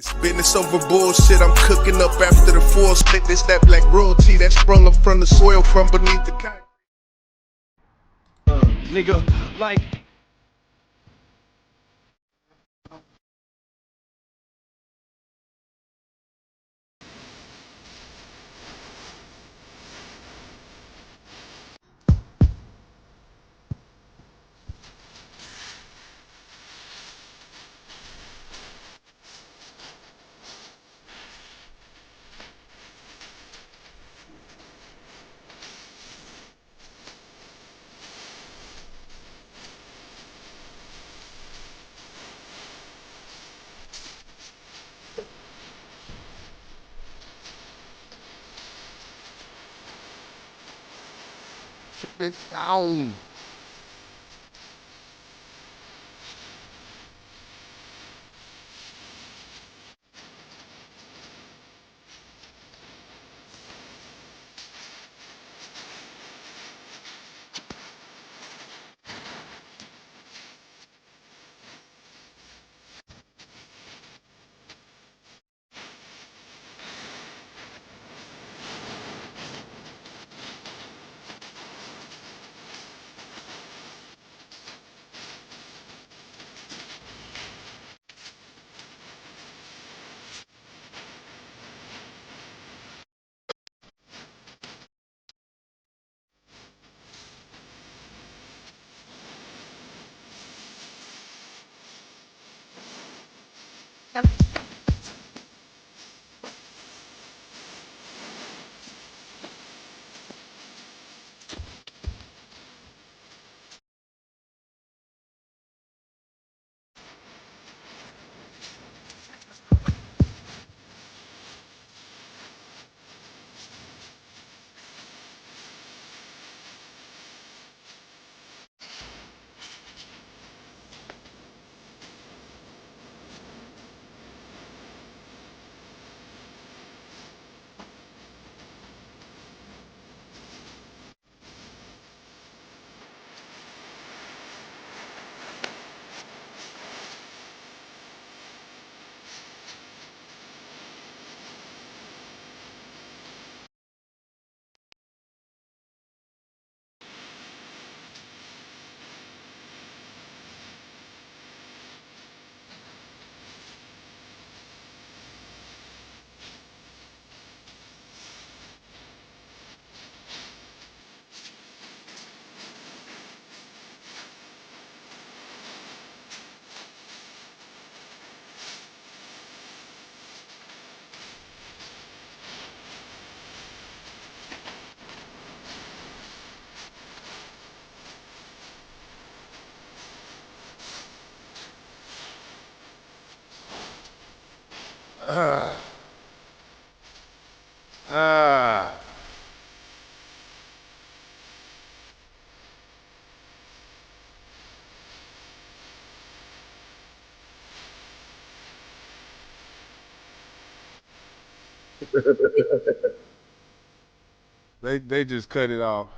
It's business over bullshit, I'm cooking up after the full split. This that black royalty that sprung up from the soil from beneath the concrete. Nigga, like bitch down. Ah. They just cut it off.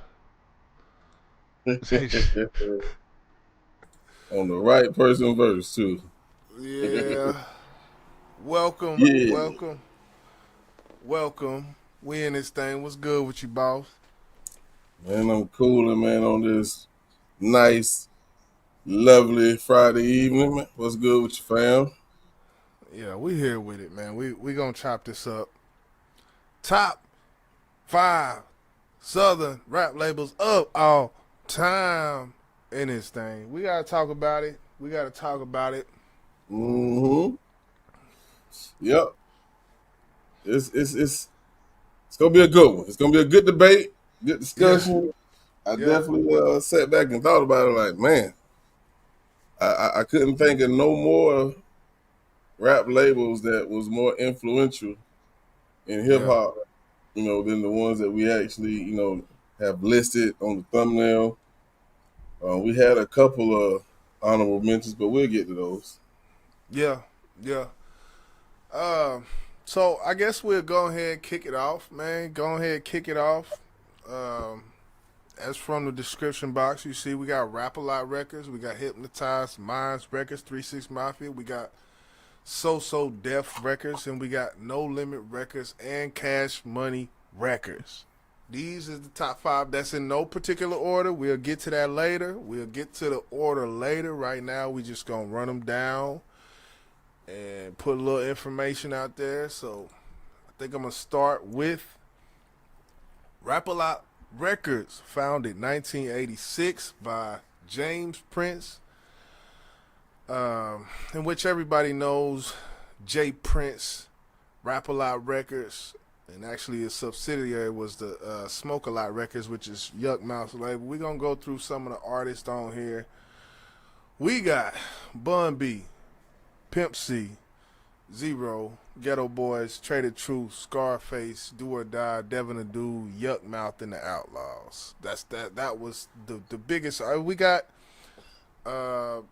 On the right person verse too. Yeah. Welcome, Yeah, welcome, welcome. We in this thing. What's good with you, boss? man, I'm cooling, man, on this nice, lovely Friday evening. Man. What's good with you, fam? Yeah, we here with it, man. We gonna chop this up. Top 5 Southern rap labels of all time in this thing. We gotta talk about it. We gotta talk about it. Mm-hmm. Yep. It's gonna be a good one. It's gonna be a good debate, good Yeah, discussion. I yeah, definitely sat back and thought about it. Like, man, I couldn't think of no more rap labels that was more influential in hip yeah, hop, than the ones that we actually, have listed on the thumbnail. We had a couple of honorable mentions, but we'll get to those. yeah, yeah. Um, so I guess we'll go ahead and kick it off, man. Go ahead and kick it off. Um, as from the description box, you see we got Rapalot Records, we got Hypnotize, Mindz Records, 3 6 Mafia, we got sosodef records, and we got No Limit Records and Cash Money Records. These is the top 5. That's in no particular order. We'll get to that later. We'll get to the order later. Right now, we just gonna run them down and put a little information out there. So I think I'm gonna start with Rapalot Records, founded 1986 by James Prince, in which everybody knows J Prince. Rapalot Records, and actually a subsidiary was the Smoke a Lot Records, which is Yuck Mouth's label. We're gonna go through some of the artists on here. We got Bun B, Pimp C, Zero, Ghetto Boys, Traded Truth, Scarface, Do or Die, Devin the Dude, Yuck Mouth, and the Outlaws. That was the biggest. We got as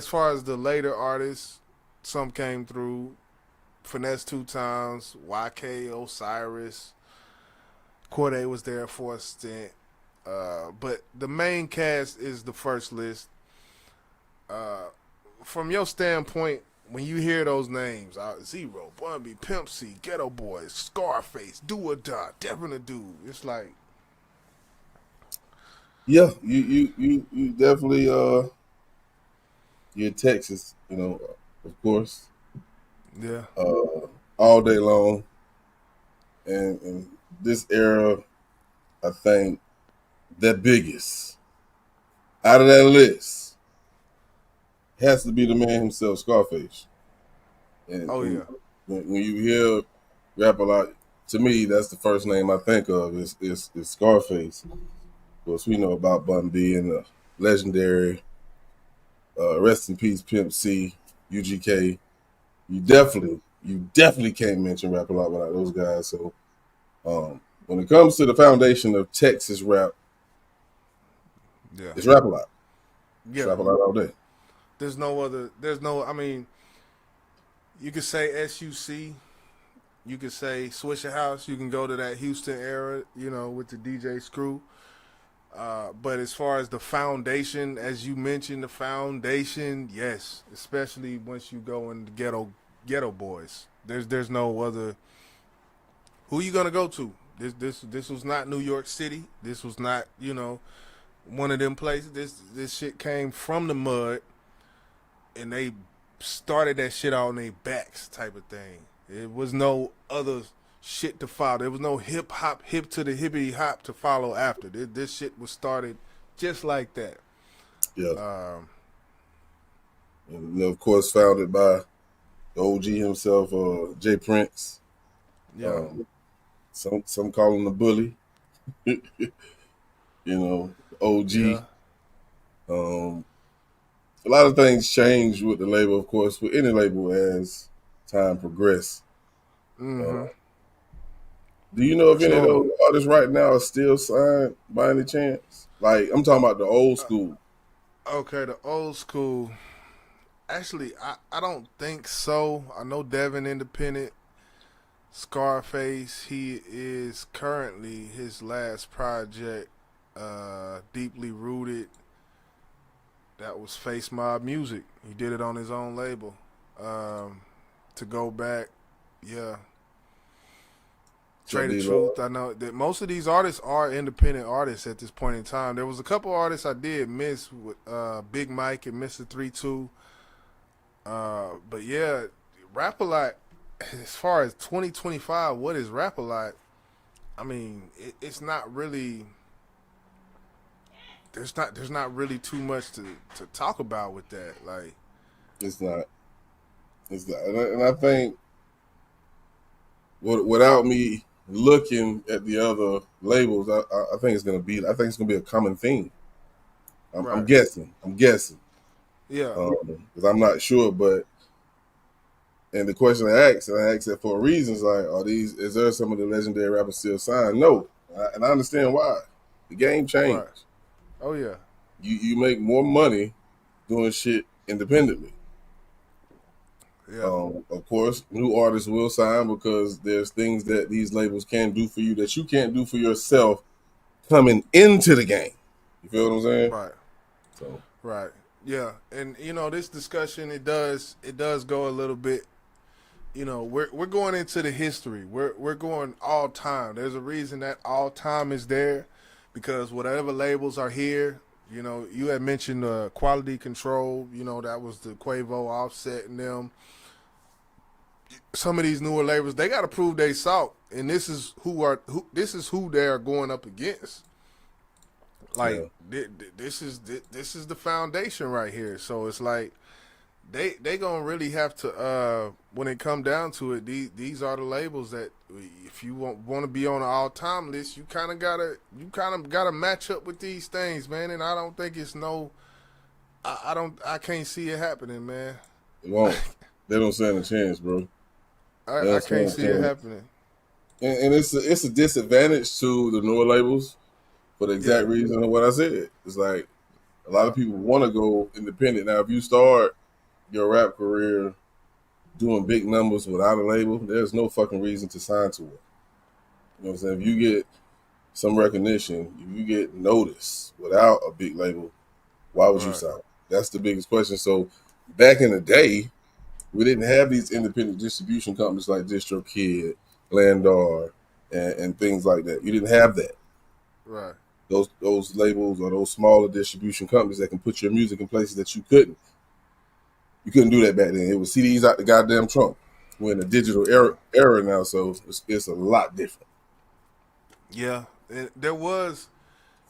far as the later artists, some came through. Finesse 2 Times, YK, Osiris, Corday was there for a stint. But the main cast is the first list. From your standpoint, when you hear those names, Zero, Bun B, Pimp C, Ghetto Boys, Scarface, Do or Die, Devin the Dude, it's like, Yeah, you definitely you're in Texas, of course, yeah, all day long, and in this era, I think the biggest out of that list has to be the man himself, Scarface. And oh yeah, when you hear rap a lot, to me, that's the first name I think of is Scarface. Of course, we know about Bun B and the legendary rest in peace Pimp C, UGK. You definitely can't mention rap a lot without those guys. So when it comes to the foundation of Texas rap, yeah, it's rap a lot. It's yeah. rap a lot all day. There's no other. I mean, you could say SUC. You could say Swisher House. You can go to that Houston era, with the DJ Screw. But as far as the foundation, as you mentioned, the foundation, yes, especially once you go into ghetto boys. There's no other. Who you gonna go to? This was not New York City. This was not one of them places. This shit came from the mud, and they started that shit on their backs, type of thing. It was no other shit to follow. There was no hip to the hippity hop to follow after. This shit was started just like that. Yeah. And of course, founded by the OG himself, Jay Prince. Yeah. Some call him the bully. OG. Yeah. A lot of things change with the label, of course, with any label as time progresses. Mm-hmm. Do you know if any of those artists right now are still signed by any chance? Like, I'm talking about the old school. Okay, the old school. Actually, I don't think so. I know Devin Independent, Scarface. He is currently his last project, Deeply Rooted. That was Face Mob Music. He did it on his own label. To go back, yeah. Traded Truth. I know that most of these artists are independent artists at this point in time. There was a couple artists I did miss with Big Mike and Mr. 3-2. But yeah, Rap a Lot, as far as 2025, what is Rap a Lot? I mean, it's not really. There's not really too much to talk about with that. Like, it's not, and I think without me looking at the other labels, I think it's gonna be a common theme. I'm guessing. Yeah. Because I'm not sure, but and the question I asked it for a reason, is like, is there some of the legendary rappers still signed? No, and I understand why. The game changed. Right. Oh yeah. You make more money doing shit independently. Yeah. Of course, new artists will sign because there's things that these labels can do for you that you can't do for yourself coming into the game. You feel what I'm saying? Right. So Right. Yeah, and you know this discussion it does go a little bit. You know, we're going into the history. We're going all time. There's a reason that all time is there, because whatever labels are here. You know, you had mentioned quality control. You know, that was the Quavo, Offset, and them. Some of these newer labels, they got to prove they salt, and this is who they are going up against. Yeah. Like this is the foundation right here. So it's like they gonna really have to when it come down to it, these are the labels that if you want to be on an all time list, you kind of gotta match up with these things, man. And I don't think it's no, I can't see it happening, man. It won't. They don't stand a chance, bro. They I don't can't stand a see it chance. happening. And it's a disadvantage to the newer labels for the Yeah, exact reason of what I said. It's like a lot of people want to go independent. Now, if you start your rap career doing big numbers without a label, there's no fucking reason to sign to it. You know what I'm saying? If you get some recognition, if you get notice without a big label, why would you right, sign? That's the biggest question. So back in the day, we didn't have these independent distribution companies like DistroKid, Landar, and things like that. You didn't have that. right. Those labels or those smaller distribution companies that can put your music in places that you couldn't. You couldn't do that back then. It was CDs out the goddamn trunk. We're in a digital era now, so it's a lot different. Yeah, and there was.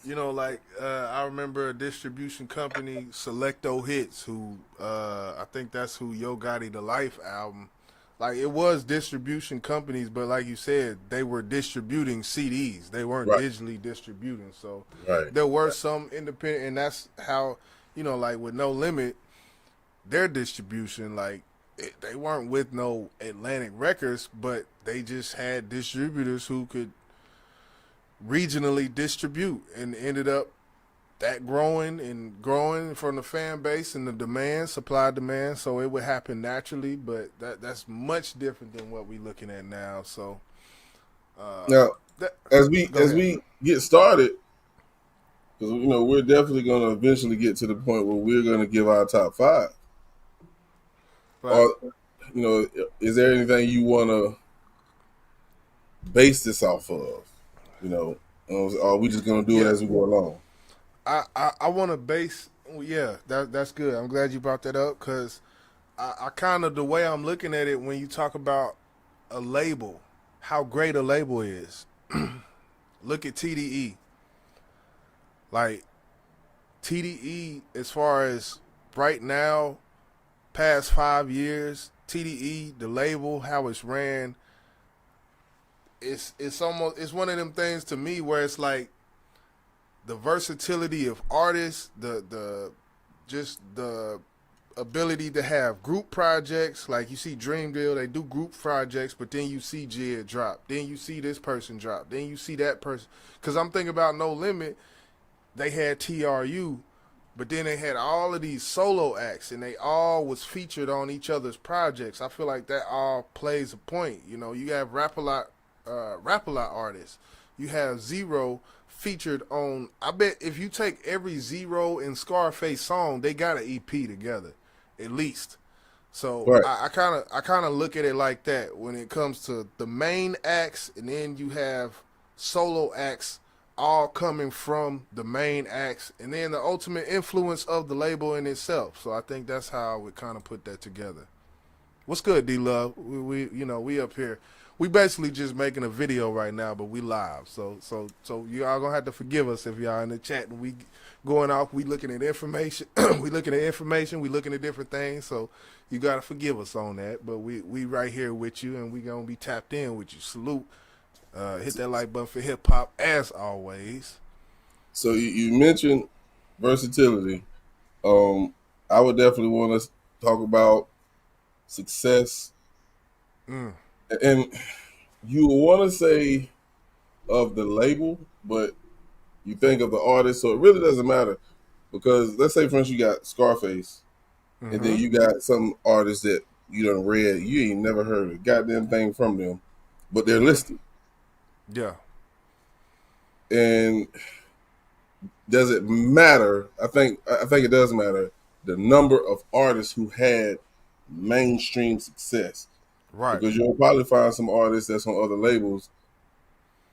You know, like I remember a distribution company, Selecto Hits, who I think that's who Yo Gotti the Life album. Like it was distribution companies, but like you said, they were distributing CDs. They weren't Right, digitally distributing. So right, there were right. some independent, and that's how like with No Limit, their distribution, like they weren't with no Atlantic Records, but they just had distributors who could regionally distribute, and ended up that growing and growing from the fan base and the demand, supply demand. So it would happen naturally, but that's much different than what we're looking at now. So Now, that, as we go as ahead. we get started, because we're definitely going to eventually get to the point where we're going to give our top five. Right. Or is there anything you want to base this off of? You know, or are we just going to do it Yeah. as we go along? I want to base. Yeah, that's good. I'm glad you brought that up, because I kind of, the way I'm looking at it, when you talk about a label, how great a label is. Look at TDE. Like TDE, as far as right now, past 5 years, TDE, the label, how it's ran, it's one of them things to me where it's like the versatility of artists, the just the ability to have group projects. Like you see Dream Deal, they do group projects, but then you see Jid drop, then you see this person drop, then you see that person. Because I'm thinking about No Limit, they had TRU, but then they had all of these solo acts, and they all was featured on each other's projects. I feel like that all plays a point. You know, you have Rapalot artists. You have Zero featured on. I bet if you take every Zero and Scarface song, they got an EP together, at least. So Right. I kind of look at it like that when it comes to the main acts, and then you have solo acts all coming from the main acts, and then the ultimate influence of the label in itself. So I think that's how I would kind of put that together. What's good, D Love? We up here. We basically just making a video right now, but we live. So you all gonna have to forgive us if y'all in the chat and we going off. We looking at information. we looking at information. We looking at different things. So you gotta forgive us on that. But we right here with you, and we gonna be tapped in with you. Salute. Hit that like button for hip hop as always. So you mentioned versatility. Um, I would definitely want to talk about success, Mm, and you want to say of the label, but you think of the artist, so it really doesn't matter because let's say, for instance, you got Scarface, and then mm-hmm. you got some artists that you done read, you ain't never heard a goddamn thing from them, but they're Mm-hmm. listed. Yeah. And does it matter? I think it does matter the number of artists who had mainstream success. Right. Because you'll probably find some artists that's on other labels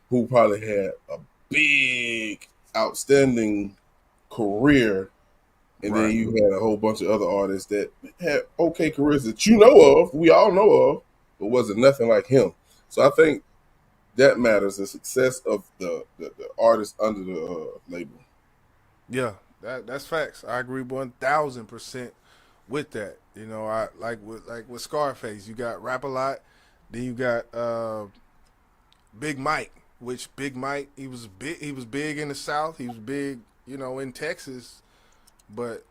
who probably had a big, outstanding career, and then Right. you had a whole bunch of other artists that had okay careers that you know of, we all know of, but wasn't nothing like him. So I think that matters, the success of the artist under the label. Yeah, that's facts. I agree 1,000% with that. You know, I like with Scarface, you got Rapalot, then you got Big Mike, which Big Mike he was big in the South, he was big, in Texas, but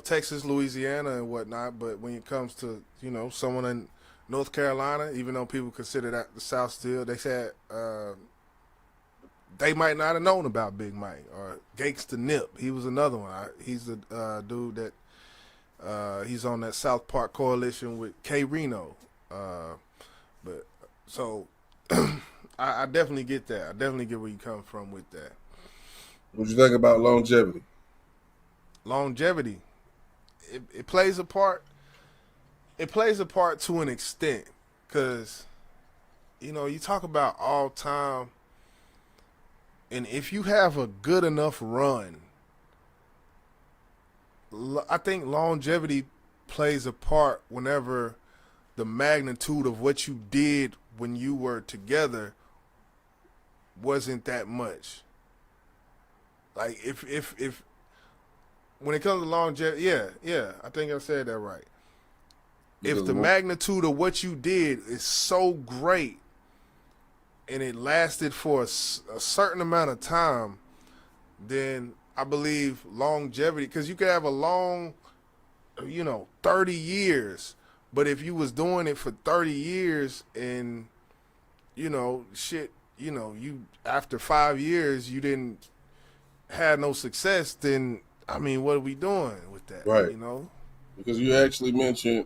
Texas, Louisiana, and whatnot. But when it comes to someone in North Carolina, even though people consider that the South still, they said they might not have known about Big Mike or Gangsta Nip. He was another one. He's the dude that he's on that South Park coalition with K Reno. But so I definitely get that. I definitely get where you come from with that. What you think about longevity? Longevity, it plays a part. It plays a part to an extent, because you talk about all time, and if you have a good enough run, I think longevity plays a part whenever the magnitude of what you did when you were together wasn't that much. Like if when it comes to longevity, yeah, I think I said that right. If the magnitude of what you did is so great and it lasted for a certain amount of time, then I believe longevity, because you could have a long, 30 years, but if you was doing it for 30 years and, you after 5 years you didn't have no success, then, I mean, what are we doing with that? Right. Because you actually mentioned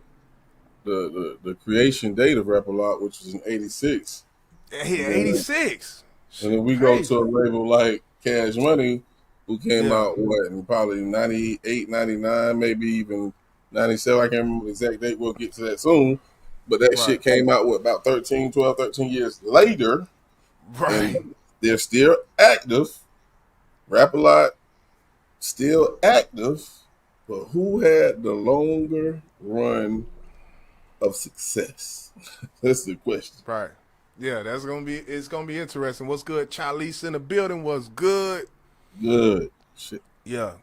the creation date of Rapalot, which was in '86. Yeah, 86. And then we Crazy. go to a label like Cash Money, who came Yeah. out in probably 98, 99, maybe even 97. I can't remember the exact date. We'll get to that soon. But that shit came out about 13 years later. Right. And they're still active. Rapalot still active. But who had the longer run of success? That's the question. Right. Yeah, it's gonna be interesting. What's good? Charlize in the building. Was good. Good shit. Yeah.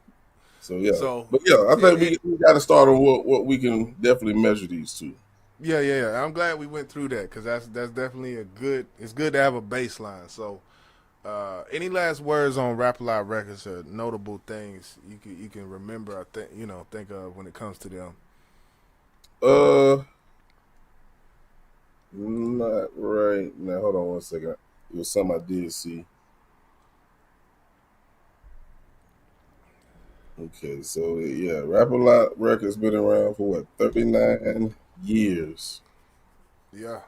So yeah. So But yeah, I think we got to start on what we can definitely measure these two. Yeah. I'm glad we went through that, because that's definitely it's good to have a baseline. So any last words on Rapalot Records, or notable things you can remember, I think of when it comes to them? Not right now. Hold on one second. It was something I did see. Okay, so yeah, Rapalot Records been around for what, 39 years. Yeah.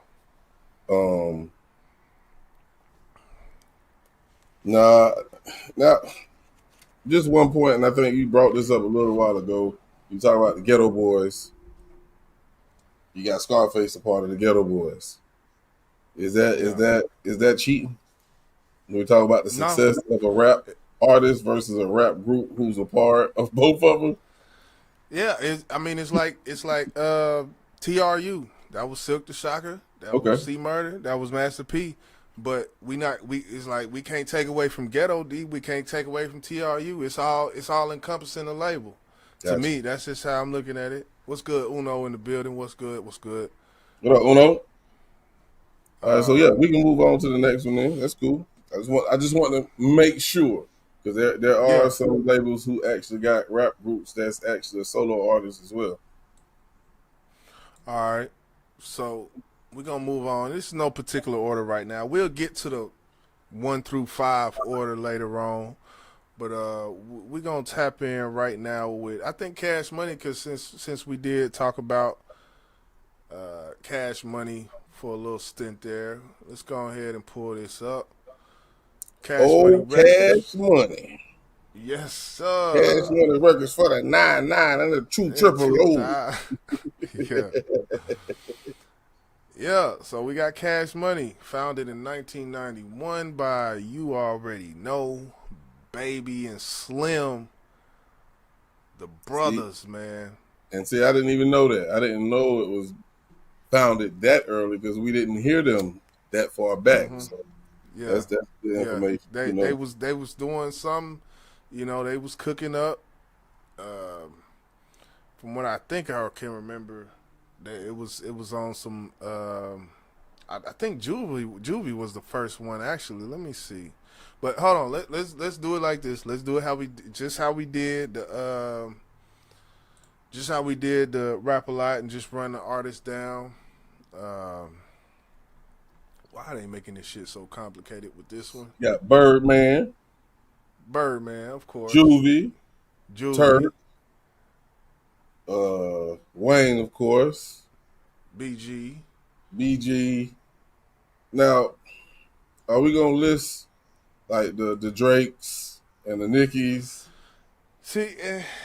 Now, just one point, and I think you brought this up a little while ago. You talk about the Ghetto Boys. You got Scarface, a part of the Ghetto Boys. Is that cheating? When we talk about the success of a rap artist versus a rap group who's a part of both of them. Yeah, it's like TRU. That was Silk the Shocker. That was C Murder. That was Master P. But it's like we can't take away from Ghetto D. We can't take away from TRU. It's all encompassing the label. Gotcha. To me, that's just how I'm looking at it. What's good, Uno in the building? What's good? What up, Uno? All right, so yeah, we can move on to the next one then. That's cool. I just want to make sure, because there are some labels who actually got rap groups that's actually a solo artist as well. All right, so we're gonna move on. This is no particular order right now. We'll get to the 1 through 5 order later on, but we're gonna tap in right now with, I think, Cash Money, because since we did talk about Cash Money for a little stint there, let's go ahead and pull this up. Cash Money. Yes, Cash sir. Money Records for the 99 and the two In triple O. 2000. Yeah. Yeah, so we got Cash Money, founded in 1991 by you already know, Baby and Slim, the See, brothers, man. and see, I didn't even know that. I didn't know it was founded that early because we didn't hear them that far back. Hmm. So Yeah, that's the yeah. information, They you they know. was they was doing some, they was cooking up. Um, from what I think I can remember, it was on some. I think Juvie was the first one actually. Let me see, but hold on. Let's do it like this. Let's do it how we did the rap a lot and just run the artist down. Um, why are they making this shit so complicated with this one? Got Birdman, Birdman, of course. Juvie, Juvie, Turk, Wayne, of course, BG. BG. Now, are we gonna list like the Drakes and the Nickies? See,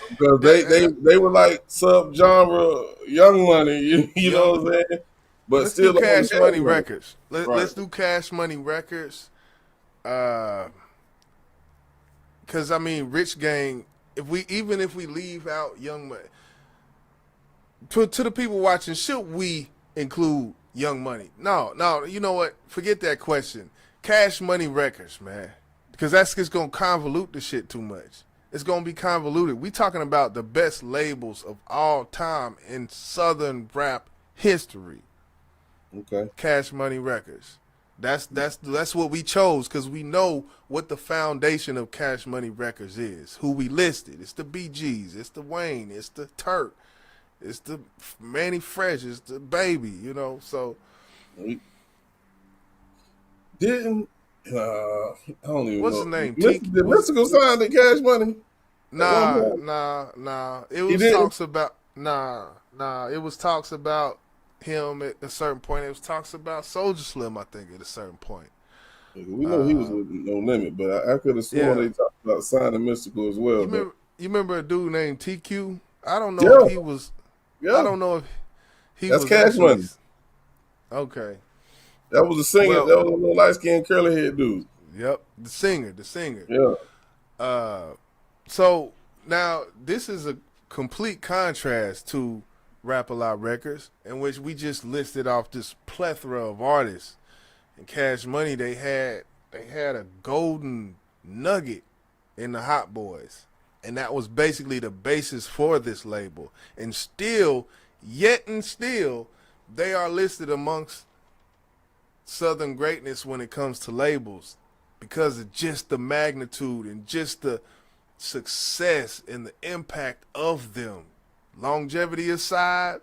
Because that, they were like sub genre Young Money, you know young. what I'm saying? But Let's do still on Cash Cash Money Money. Records. Right. Let's do Cash Money Records. Because I mean, Rich Gang. Even if we leave out Young Money, to the people watching, should we include Young Money? No. You know what? Forget that question. Cash Money Records, man, because that's just gonna convolute the shit too much. It's gonna be convoluted. We talking about the best labels of all time in Southern rap history. Okay. Cash Money Records. That's what we chose because we know what the foundation of Cash Money Records is. Who we listed. It's the BGs. It's the Wayne. It's the Turk. It's the Manny Fresh. It's the Baby. So We didn't I don't even what's his know. name? Did Mystical sign the Cash Money at one Nah, point? nah. It He was didn't? talks about nah. It was talks about him at a certain point. It was talks about Soldier Slim. I think at a certain point. We know he was Uh, with No Limit, but I could have sworn yeah. they talked about signing Mystical as well. You But remember? You remember a dude named TQ? I don't know if yeah, he was. I yeah, don't know if he that's was Cash actually. Money. Okay. That was a singer. Well, That was a little light skinned curly head dude. yep. The singer. Yeah. Uh, so now this is a complete contrast to Rap a Lot Records, in which we just listed off this plethora of artists. And Cash Money, they had a golden nugget in the Hot Boys, and that was basically the basis for this label. And still, they are listed amongst Southern greatness when it comes to labels because of just the magnitude and just the success and the impact of them. Longevity aside,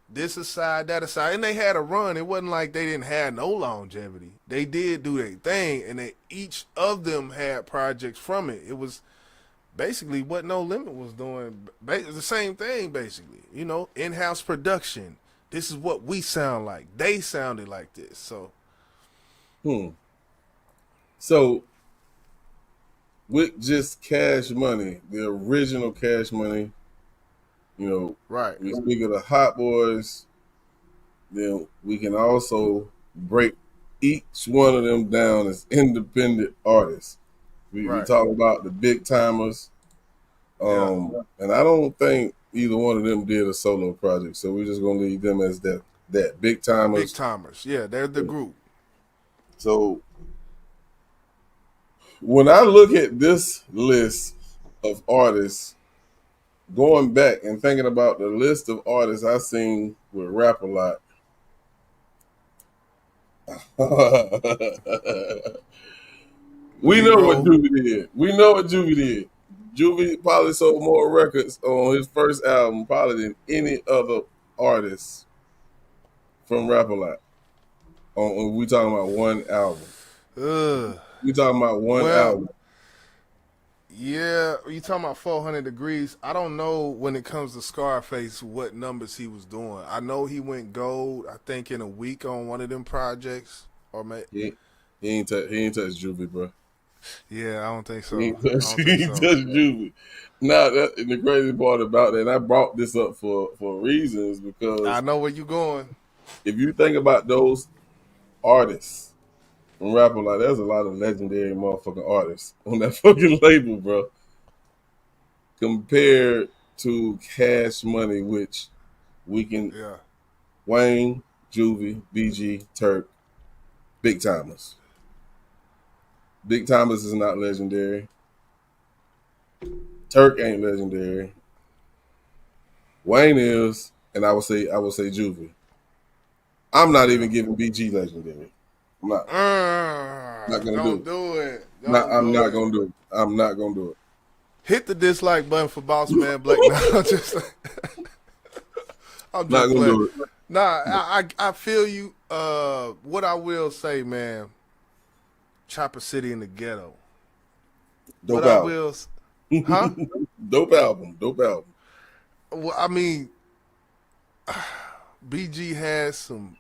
this aside, that aside, and they had a run. It wasn't like they didn't have no longevity. They did do their thing, and each of them had projects from it. It was basically what No Limit was doing. The same thing, basically. In-house production. This is what we sound like. They sounded like this. So, Hmm. So with just Cash Money, the original Cash Money, right, we speak of the Hot Boys, then we can also break each one of them down as independent artists. We right. talk about the big timers, Yeah. and I don't think either one of them did a solo project, so we're just gonna leave them as that big Big timers. timers. Yeah, they're the group. So when I look at this list of artists, going back and thinking about the list of artists I seen with Rap a Lot, we know what Negro. Juvie did. We know what Juvie did. Juvie probably sold more records on his first album probably than any other artist from Rap a Lot. We talking about one album. Ugh. We talking about one Well, album. yeah, you talking about 400 degrees. I don't know when it comes to Scarface what numbers he was doing. I know he went gold, I think, in a week on one of them projects. Or He ain't touched Juvie, bro. Yeah, I don't think He so. ain't I touch, don't he think ain't so. touch Juvie. Now, and the crazy part about that, and I brought this up for reasons I because know where you going. if you think about those artists from rapper, like there's a lot of legendary motherfucking artists on that fucking label, bro. Compared to Cash Money, which we can Yeah. Wayne, Juvie, BG, Turk, Big Timers. Big Timers is not legendary. Turk ain't legendary. Wayne is, and I would say Juvie. I'm not Yeah. even giving BG legendary. I'm not gonna do Don't it. do it. Not, Don't I'm do not it. gonna do it. I'm not gonna do it. Hit the dislike button for Boss Man Blake. No, I'm Not just gonna playing. do it. Nah, I feel you. What I will say, man, Chopper City in the ghetto. What Dope I album. will, huh? Dope album. Dope album. Well, I mean, BG has some.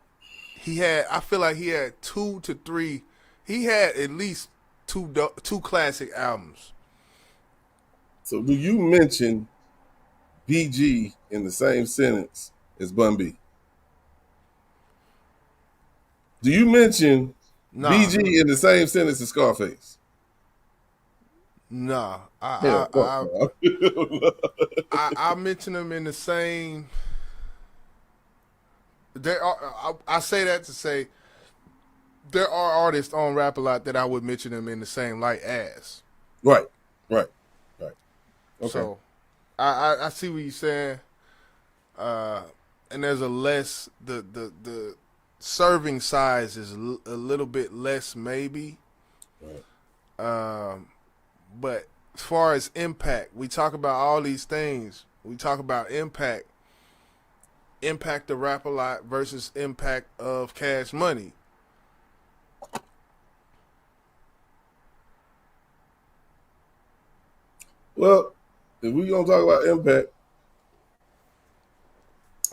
He had. I feel like he had 2 to 3. He had at least two classic albums. So do you mention BG in the same sentence as Bun B? Do you mention Nah, BG in the same sentence as Scarface? nah. Hell, fuck no. I mention them in the same. There are. I say that to say there are artists on Rapalot that I would mention them in the same light as. Right, right, right. Okay. So I see what you're saying. And there's a less the serving size is a little bit less maybe. Right. But as far as impact, we talk about all these things. We talk about impact of Rapalot versus impact of Cash Money. Well, if we gonna talk about impact,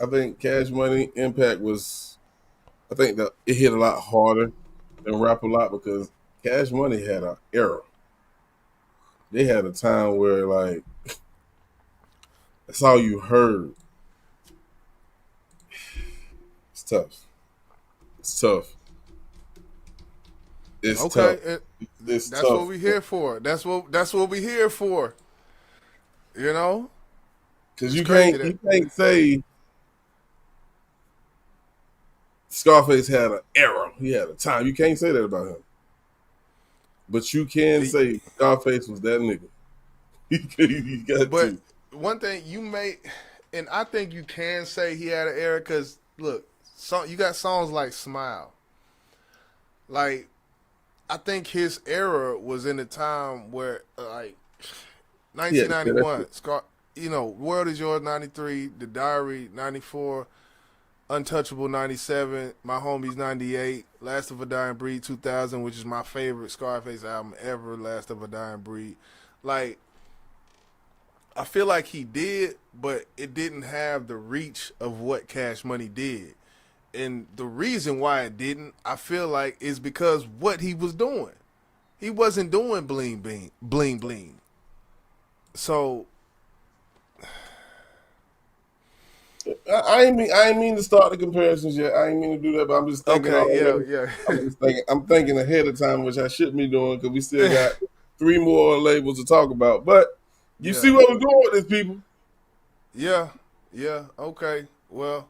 I think Cash Money impact was. I think that it hit a lot harder than Rap a Lot because Cash Money had an era. They had a time where like that's all you heard. It's tough. It's tough. It's tough. Okay, It's that's what tough. we here for. That's what we here for. You know, Because it's you crazy can't that you can't say Scarface had an era. He had a time. You can't say that about him. But you can say Scarface was that nigga. You got But to. one thing you may, and I think you can say he had an era because look, you got songs like "Smile." Like, I think his era was in the time where, like, Yeah, that's 1991, "World Is Yours" 93, "The Diary" 94, "Untouchable" 97, "My Homies" 98, "Last of a Dying Breed" 2000, which is my favorite Scarface album ever. "Last of a Dying Breed," like. I feel like he did, but it didn't have the reach of what Cash Money did. And the reason why it didn't, I feel like, is because what he was doing. He wasn't doing bling bling. So I ain't mean to start the comparisons yet. I ain't mean to do that, but I'm just thinking okay, already. yeah. I'm thinking ahead of time, which I shouldn't be doing because we still got 3 more labels to talk about. But you Yeah. see where we're going with this, people. Yeah, okay. Well,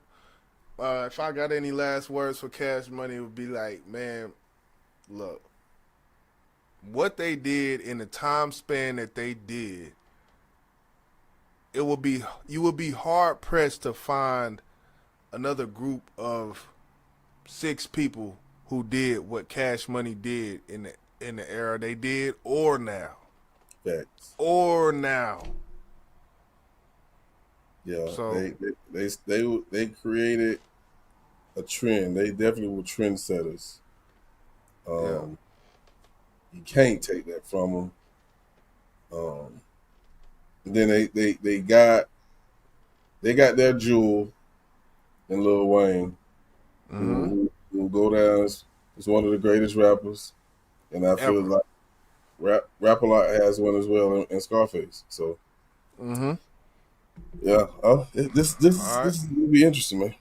if I got any last words for Cash Money, it would be like, man, look, what they did in the time span that they did, you would be hard pressed to find another group of 6 people who did what Cash Money did in the era they did, or now. Facts. Or now. Yeah, So they created a trend. They definitely were trendsetters. yeah. You can't take that from them. Then they got their jewel in Lil Wayne, Mm-hmm. who will go down as one of the greatest rappers. And I feel Ever. like Rapalot has one as well in Scarface. So Mm-hmm. yeah, All right. this will be interesting, man.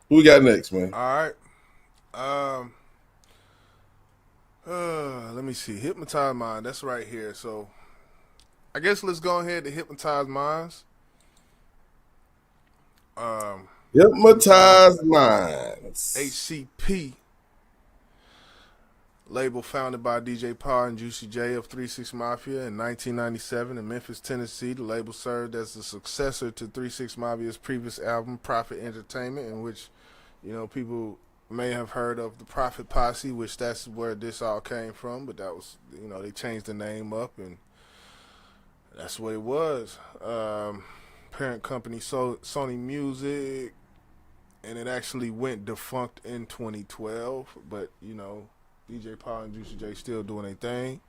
Who we got next, man? All right. Um. Let me see. Hypnotize mind. That's right here. So I guess let's go ahead to hypnotize minds. Hypnotize Hypnotize minds. HCP label founded by DJ Paul and Juicy J of 3 6 Mafia in 1997 in Memphis, Tennessee. The label served as the successor to 3 6 Mafia's previous album, Prophet Entertainment, in which, people may have heard of the Prophet Posse, which that's where this all came from. But that was, they changed the name up, and that's what it was. Parent company Sony Music, and it actually went defunct in 2012. But DJ Paul and Juicy J still doing their thing.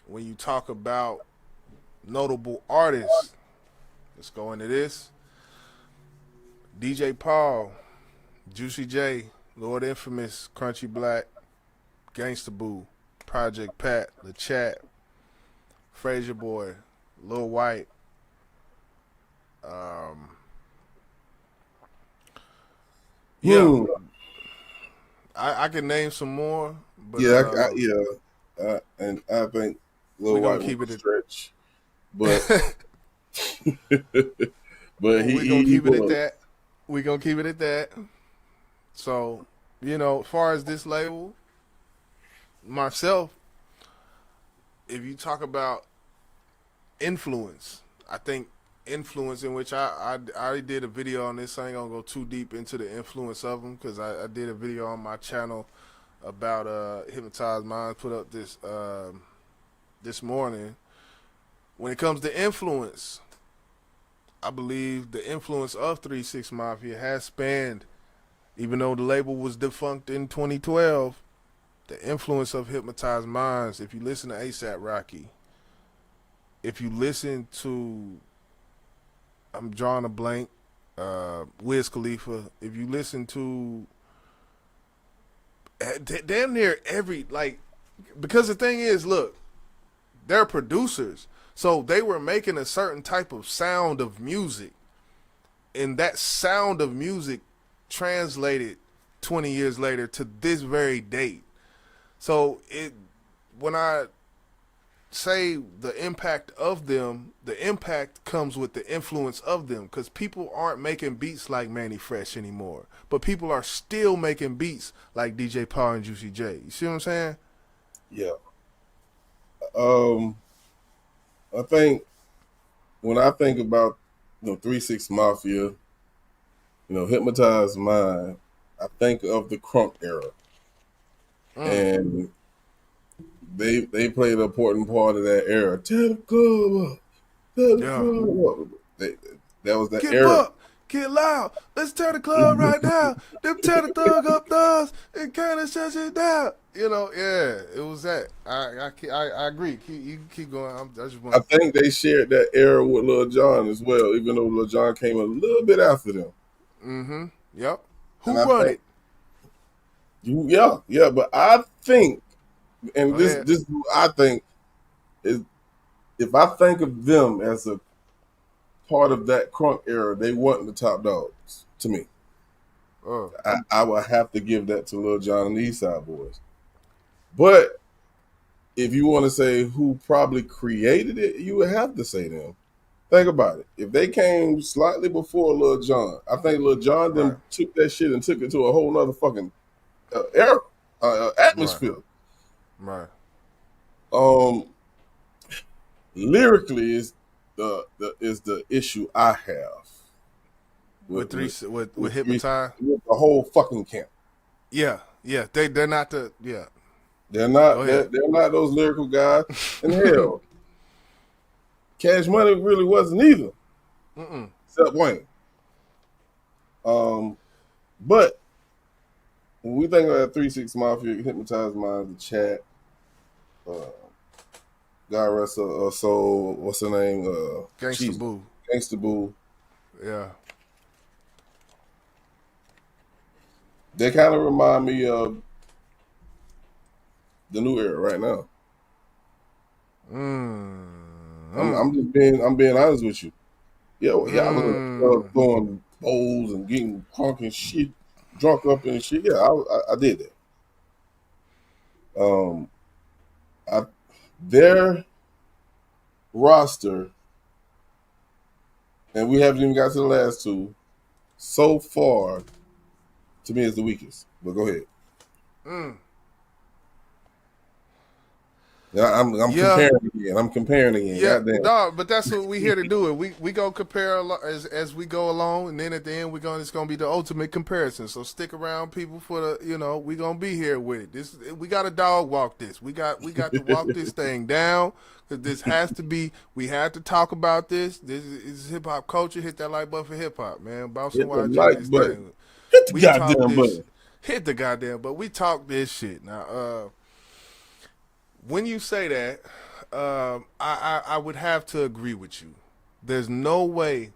When you talk about notable artists, let's go into this. DJ Paul, Juicy J, Lord Infamous, Crunchy Black, Gangsta Boo, Project Pat, The Chat, Frazier Boy, Lil White. Yeah, Hmm. I can name some more, but And I think we Lil gonna White keep was it a at stretch, but but we gonna he keep it at was. that. We gonna keep it at that. So, as far as this label, myself, if you talk about influence, I think influence in which I did a video on this. I ain't gonna go too deep into the influence of them because I did a video on my channel about Hypnotized Minds, put up this morning. When it comes to influence, I believe the influence of 3 6 Mafia has spanned, even though the label was defunct in 2012, the influence of Hypnotized Minds. If you listen to ASAP Rocky, if you listen to, I'm drawing a blank, Wiz Khalifa, if you listen to damn near every, because the thing is, look, they're producers. So they were making a certain type of sound of music. And that sound of music translated 20 years later to this very date. So when I say the impact of them, the impact comes with the influence of them, because people aren't making beats like Manny Fresh anymore, but people are still making beats like DJ Paul and Juicy J. You see what I'm saying? Yeah. I think when I think about 3 6 Mafia, Hypnotized Mind, I think of the crunk era, and they played an important part of that era. Tear the club up, tear the club up. That was that Get era. up, get loud. Let's tear the club right now. Them tear the thug up thugs and kind of shut it down. Yeah, it was that. I agree. You can keep going. I just I want. think they shared that era with Lil Jon as well, even though Lil Jon came a little bit after them. Mm-hmm. Yep. And Who I run think, it? yeah, but I think, and Go this ahead. this is what I think is, if I think of them as a part of that crunk era, they weren't the top dogs to me. Oh, I would have to give that to Lil Jon and the East Side Boys. But if you want to say who probably created it, you would have to say them. Think about it. If they came slightly before Lil Jon, I think Lil Jon right, then took that shit and took it to a whole nother fucking era, right, atmosphere. right. Um, lyrically is the issue I have With three, with with Hypnotize. with the whole fucking camp. Yeah, yeah. They're not the yeah. They're Go not ahead. they're not those lyrical guys. And hell, Cash Money really wasn't either, except Wayne. But when we think of that 3 6 Mafia, Hypnotized Minds, the Chat, God rest her soul, what's her name? Gangsta Boo. Gangsta Boo. Yeah. They kind of remind me of the new era right now. Mm. I'm being honest with you. Yeah, I was Mm. throwing bowls and getting crunk and shit, drunk up and shit. Yeah, I did that. I their roster, and we haven't even got to the last two. So far, to me, is the weakest. But go ahead. Mm. Yeah, I'm Yeah. comparing again. I'm comparing again. Yeah, Goddamn. dog. But that's what we here to do. It. We go compare as we go along, and then at the end it's gonna be the ultimate comparison. So stick around, people, for the we gonna be here with it. This we got to dog walk this. We got to walk this thing down, because this has to be. We had to talk about this. This is hip hop culture. Hit that like button for hip hop, man. Bounce and Hit the YG. like This button. thing. Hit the We talk goddamn this. button. Hit the goddamn. But we talk this shit now. When you say that, I would have to agree with you. There's no way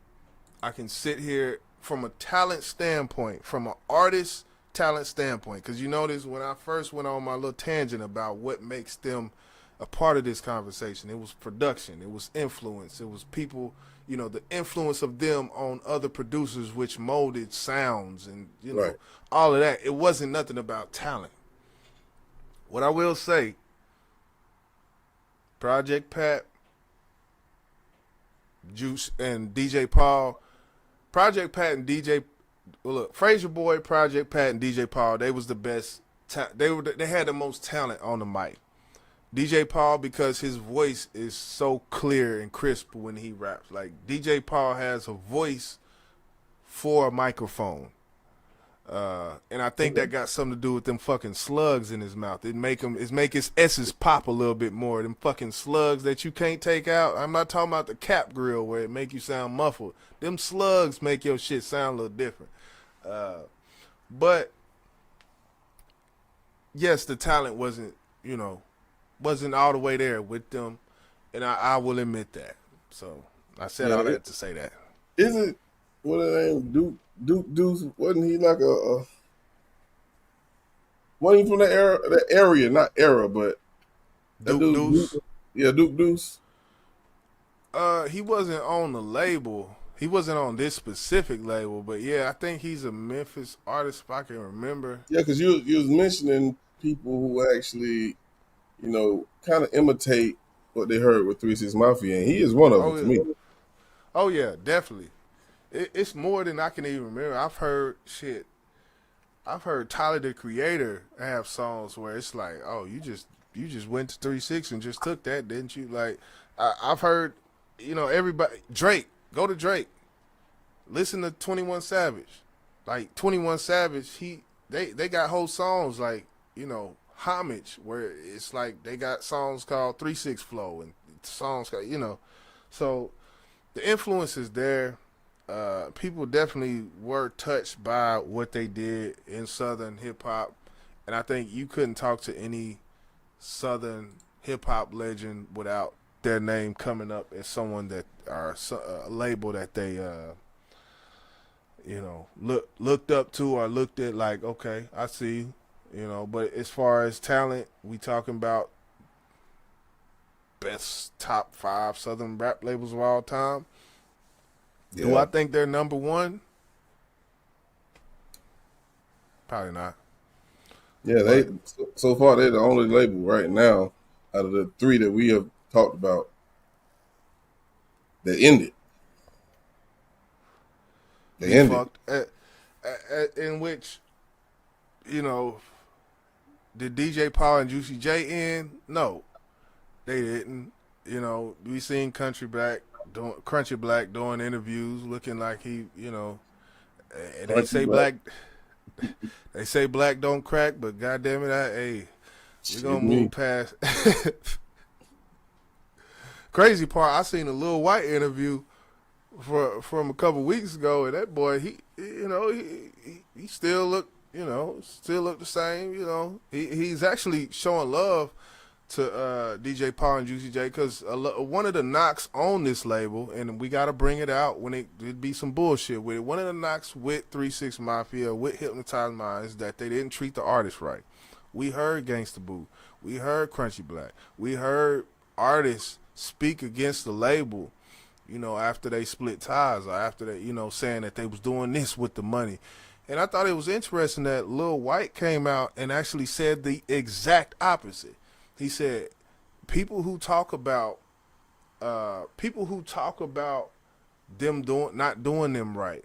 I can sit here from a talent standpoint, from an artist talent standpoint, because you notice when I first went on my little tangent about what makes them a part of this conversation, it was production, it was influence, it was people, the influence of them on other producers, which molded sounds and Right. all of that. It wasn't nothing about talent. What I will say, Project Pat, Juice, and DJ Paul. Project Pat and DJ, well, look, Fraser Boy, Project Pat, and DJ Paul. They was the best. They had the most talent on the mic. DJ Paul, because his voice is so clear and crisp when he raps. Like DJ Paul has a voice for a microphone. And I think that got something to do with them fucking slugs in his mouth. It make his S's pop a little bit more. Them fucking slugs that you can't take out. I'm not talking about the cap grill where it make you sound muffled. Them slugs make your shit sound a little different. But yes, the talent wasn't all the way there with them, and I will admit that. So I said all that to say that. Isn't what the name Duke Deuce? Wasn't he like wasn't he from that area, not era, but that Duke dude, Deuce. yeah, Duke Deuce. He wasn't on the label. He wasn't on this specific label, but yeah, I think he's a Memphis artist, if I can remember. Yeah, because you was mentioning people who actually, kind of imitate what they heard with 3 6 Mafia, and he is one of them to me. Oh yeah, definitely. It's more than I can even remember. I've heard Tyler the Creator have songs where it's like, oh, you just went to 3 6 and just took that, didn't you? Like I've heard, everybody. Drake, go to Drake. Listen to 21 Savage. Like 21 Savage, they got whole songs like, homage, where it's like they got songs called 3 6 Flow and songs called, so the influence is there. People definitely were touched by what they did in Southern hip hop, and I think you couldn't talk to any Southern hip hop legend without their name coming up as someone that are a label that they looked up to or looked at like, okay, I see you. But as far as talent, we talking about best top 5 Southern rap labels of all time. Yeah. Do I think they're number one? Probably not. Yeah, so far they're the only label right now out of the 3 that we have talked about that ended. They ended. In which, did DJ Paul and Juicy J end? No, they didn't. We seen Crunchy Black doing interviews, looking like he, and they say black. They say black don't crack, but goddamn it, we're gonna move past. Crazy part, I seen a Lil White interview from a couple weeks ago, and that boy, he still look, the same. He's actually showing love to DJ Paul and Juicy J, because one of the knocks on this label, and we got to bring it out when it'd be some bullshit with it. One of the knocks with 3 6 Mafia, with Hypnotize Minds, that they didn't treat the artist right. We heard Gangsta Boo. We heard Crunchy Black. We heard artists speak against the label, you know, after they split ties or after they, you know, saying that they was doing this with the money. And I thought it was interesting that Lil White came out and actually said the exact opposite. He said, people who talk about them not doing them right.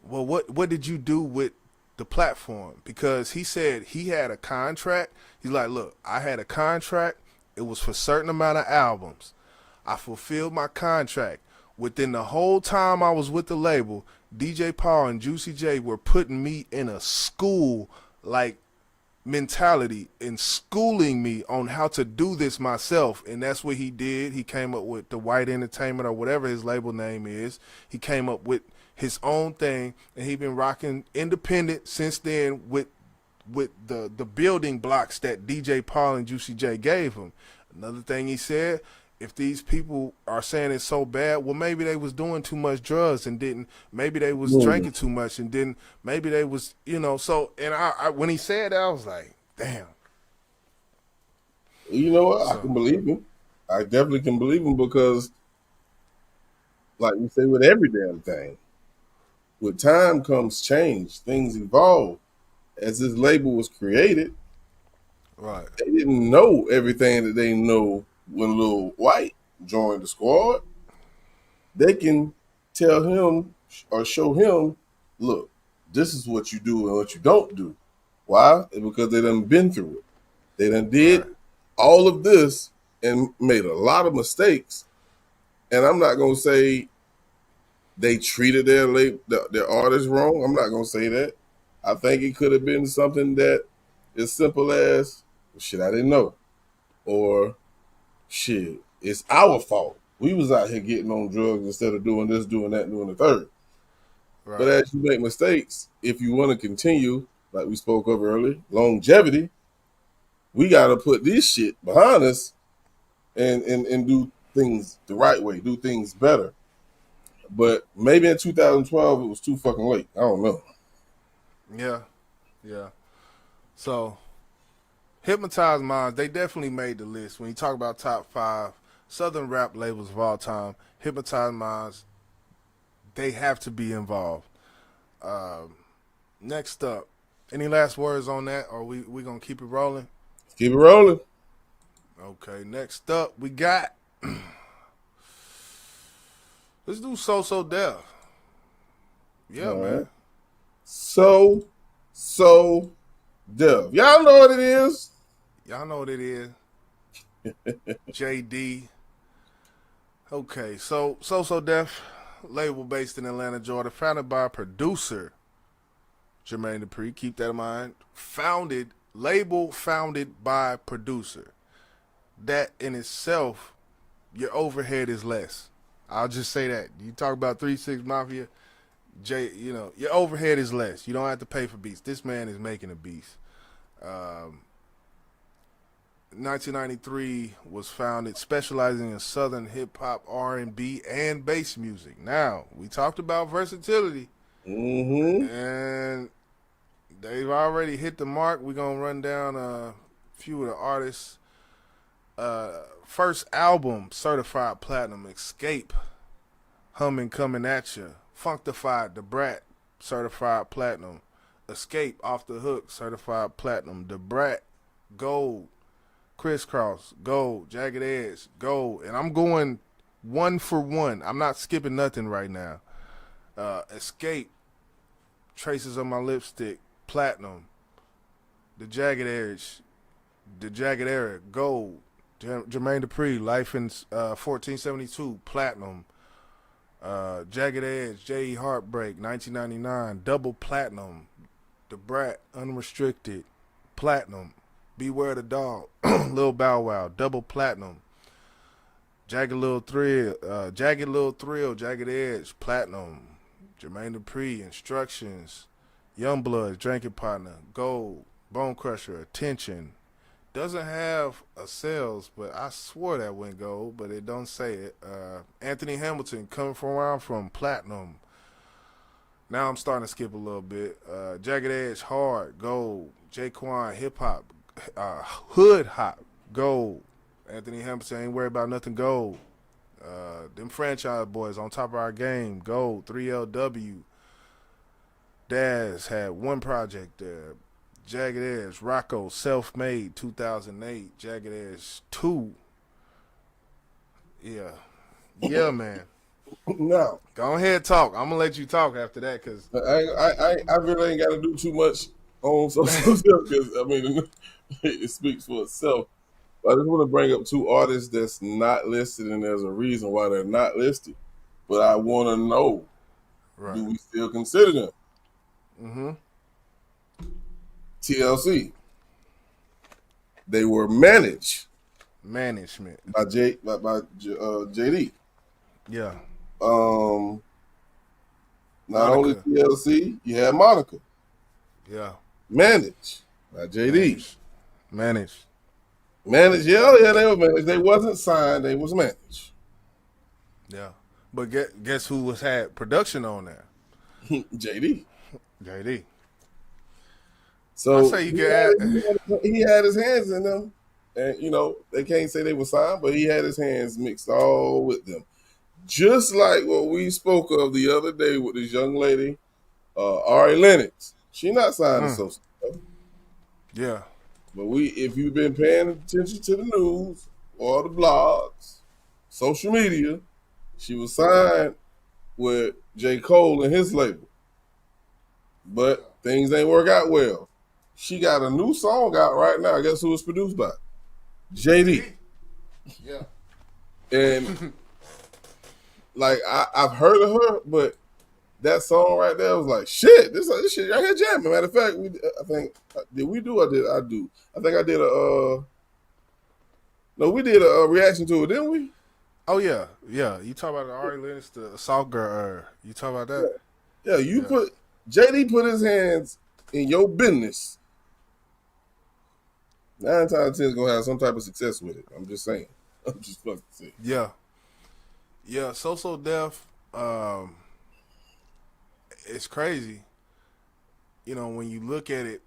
Well, what did you do with the platform? Because he said he had a contract. He's like, look, I had a contract. It was for a certain amount of albums. I fulfilled my contract. Within the whole time I was with the label, DJ Paul and Juicy J were putting me in a school like mentality and schooling me on how to do this myself. And that's what he did. He came up with the White Entertainment or whatever his label name is. He came up with his own thing, and he been rocking independent since then with the building blocks that DJ Paul and Juicy J gave him. Another thing he said, if these people are saying it's so bad, well, maybe they was doing too much drugs and didn't. Maybe they was drinking too much and didn't. Maybe they was, you know. So, and I when he said that, I was like, damn. You know what? I can believe him. I definitely can believe him because, like you say, with every damn thing, with time comes change. Things evolve. As this label was created, Right. they didn't know everything that they know when Lil White joined the squad. They can tell him or show him, look, this is what you do and what you don't do. Why? It's because they done been through it. They done did all of this and made a lot of mistakes. And I'm not going to say they treated their artists wrong. I'm not going to say that. I think it could have been something that as simple as, shit, I didn't know. Or, shit, it's our fault. We was out here getting on drugs instead of doing this, doing that, doing the third. Right. But as you make mistakes, if you want to continue, like we spoke of earlier, longevity, we got to put this shit behind us and do things the right way, do things better. But maybe in 2012, it was too fucking late. I don't know. Yeah. So, Hypnotize Minds, they definitely made the list. When you talk about top 5 Southern rap labels of all time, Hypnotize Minds, they have to be involved. Next up, any last words on that, or we going to keep it rolling? Keep it rolling. Okay, next up, we got... Let's do sosodef. Yeah, All man. right. So Dev. Y'all know what it is. Y'all know what it is. JD. Okay, so sosodef, label based in Atlanta, Georgia, founded by producer Jermaine Dupri. Keep that in mind. Label founded by producer. That in itself, your overhead is less. I'll just say that. You talk about 3-6 Mafia, you know, your overhead is less. You don't have to pay for beats. This man is making a beast. 1993 was founded, specializing in Southern hip hop, R&B, and bass music. Now, we talked about versatility, and they've already hit the mark. We're gonna run down a few of the artists. First album, certified platinum, Escape, Humming Coming At Ya, Functified, The Brat, certified platinum, Escape, Off the Hook, certified platinum, The Brat, gold, Crisscross, gold, Jagged Edge, gold, and I'm going one for one. I'm not skipping nothing right now. Escape, Traces on My Lipstick, platinum, The Jagged Edge, The Jagged Era, gold, Jermaine Dupri, Life in 1472, platinum. Jagged Edge, J.E. Heartbreak, 1999, double platinum. The Brat, Unrestricted, platinum. Beware the Dog, Lil Bow Wow, double platinum. Jagged Little Thrill, Jagged Edge, platinum. Jermaine Dupri, Instructions, Youngblood, Drinking Partner, gold. Bone Crusher, Attention. Doesn't have a sales, but I swore that went gold, but it don't say it. Anthony Hamilton, Coming From Where I'm From, platinum. Now I'm starting to skip a little bit. Jagged Edge, Hard, Gold. Jaquan, Hip Hop, Hood Hop, Gold. Anthony Hamilton, Ain't Worried About Nothing, Gold. Them franchise boys on top of our game, Gold. 3LW. Daz had one project there. Jagged Edge, Rocco, Self Made, 2008. Jagged Edge 2. Yeah. Yeah, man. Now, Go ahead, talk. I'm gonna let you talk after that, cause I really ain't got to do too much on social stuff because I mean it speaks for itself. But I just want to bring up two artists that's not listed, and there's a reason why they're not listed. But I want to know: right. do we still consider them? Mm-hmm. TLC. They were managed Management. by JD. Yeah. Not Monica. only TLC, you had Monica. Yeah. Managed by JD. Managed. Managed, yeah, they were managed. They wasn't signed, they was managed. Yeah. But guess who had production on there? JD. JD. So I say you can add. he had his hands in them. And, you know, they can't say they were signed, but he had his hands mixed all with them. Just like what we spoke of the other day with this young lady, Ari Lennox. She not signed to Social. Yeah. But if you've been paying attention to the news or the blogs, social media, she was signed with J. Cole and his label. But things ain't work out well. She got a new song out right now. Guess who it's produced by? JD. Yeah. And like I've heard of her, but that song right there was like shit. This shit right here jamming. Matter of fact, I think did we do? I do. I think I did we did a reaction to it, didn't we? Oh yeah, yeah. You talk about the Ari Lennox, the Assault Girl. You talk about that? Yeah. Put JD put his hands in your business. 9 times out of 10 is gonna have some type of success with it. I'm just saying. I'm just fucking saying. Yeah. Yeah. Sosodef. It's crazy. You know, when you look at it,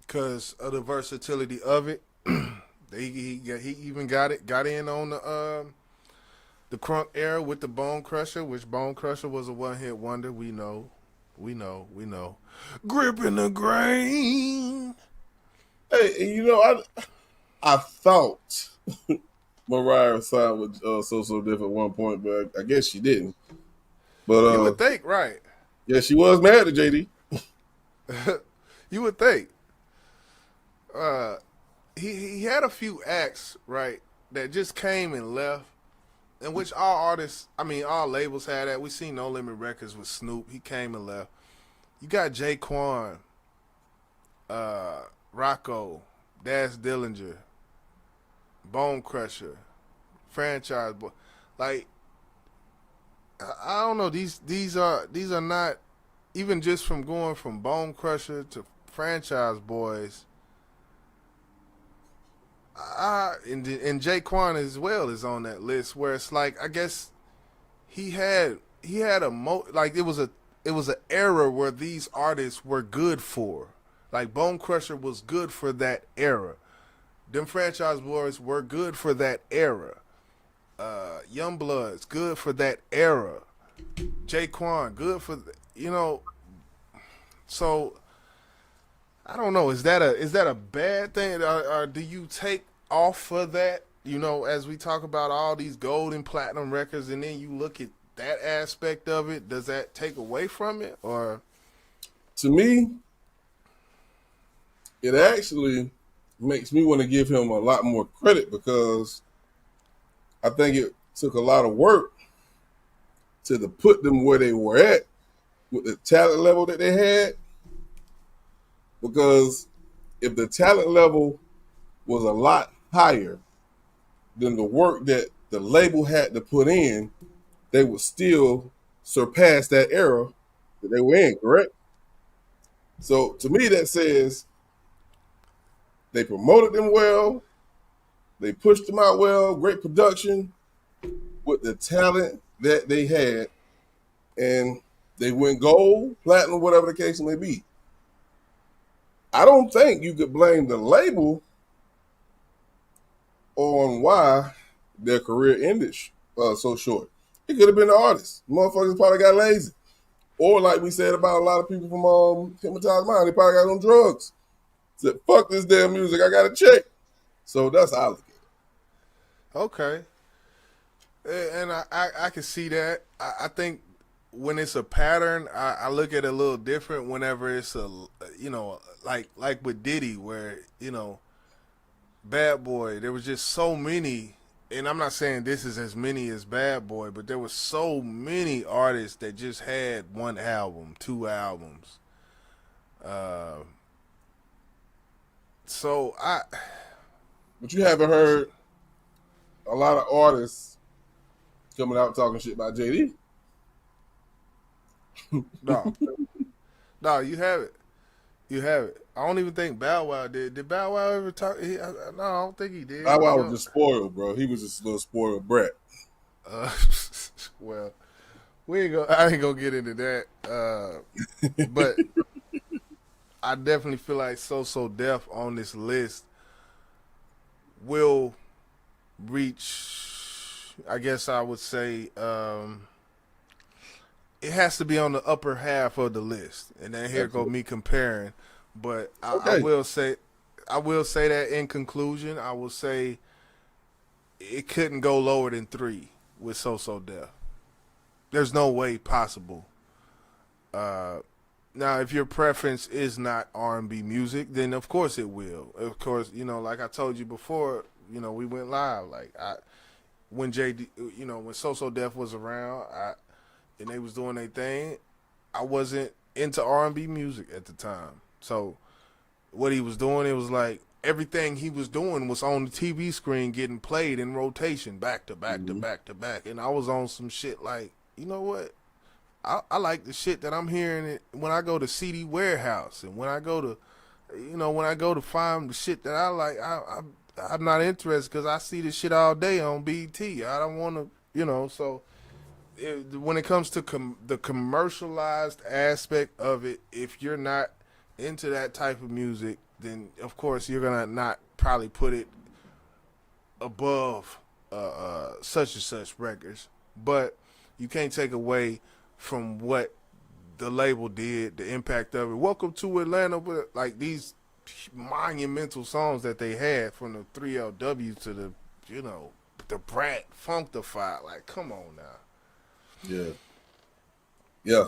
because of the versatility of it, he even got in on the Crunk era with the Bone Crusher, which Bone Crusher was a one-hit wonder. We know. Gripping the grain. Hey, you know, I thought Mariah signed with Sosodef at one point, but I guess she didn't. But You would think, right? yeah, she was married to JD. You would think. He had a few acts, right, that just came and left, in which all labels had that. We seen No Limit Records with Snoop. He came and left. You got Jaquan, Rocco, Daz Dillinger, Bone Crusher, Franchise Boy. Like, I don't know. These are not, even just from going from Bone Crusher to Franchise Boys. And Jaquan as well is on that list, where it's like, I guess he had it was an era where these artists were good for. Like Bone Crusher was good for that era. Them Franchise Boys were good for that era. Youngbloods good for that era. Jaquan good for So I don't know. Is that a bad thing, or do you take off of that? You know, as we talk about all these gold and platinum records, and then you look at that aspect of it, does that take away from it, or? To me, it actually makes me want to give him a lot more credit, because I think it took a lot of work to put them where they were at with the talent level that they had. Because if the talent level was a lot higher than the work that the label had to put in, they would still surpass that era that they were in, correct? So to me, that says they promoted them well, they pushed them out well, great production with the talent that they had. And They went gold, platinum, whatever the case may be. I don't think you could blame the label on why their career ended so short. It could have been the artist. Motherfuckers probably got lazy. Or like we said about a lot of people from Hypnotize Mind, they probably got on drugs. Said, fuck this damn music, I got a check. So that's how I look at it. Okay. And I can see that. I think when it's a pattern, I look at it a little different whenever it's a, like with Diddy, where, Bad Boy, there was just so many, and I'm not saying this is as many as Bad Boy, but there was so many artists that just had one album, two albums. But you haven't heard a lot of artists coming out talking shit about JD. No. No, you have it. You have it. I don't even think Bow Wow did. Did Bow Wow ever talk? No, I don't think he did. Bow Wow was just spoiled, bro. He was just a little spoiled brat. Well, I ain't gonna get into that. But I definitely feel like sosodef on this list will reach. I guess I would say it has to be on the upper half of the list, and then here go me comparing. But I will say that in conclusion, I will say it couldn't go lower than 3 with sosodef. There's no way possible. Now, if your preference is not R&B music, then of course it will. Of course, like I told you before, we went live. Like when JD, when sosodef was around, and they was doing their thing, I wasn't into R&B music at the time. So what he was doing, it was like everything he was doing was on the TV screen getting played in rotation, back to back to back to back. And I was on some shit like, you know what? I like the shit that I'm hearing it when I go to CD Warehouse, and when I go to find the shit that I like, I'm not interested because I see this shit all day on BT. I don't want to, so when it comes to the commercialized aspect of it, if you're not into that type of music, then of course you're gonna not probably put it above such and such records. But you can't take away from what the label did, the impact of it. Welcome to Atlanta, with like these monumental songs that they had, from the 3LW to the the Brat Funkdafied. Like, come on now. Yeah.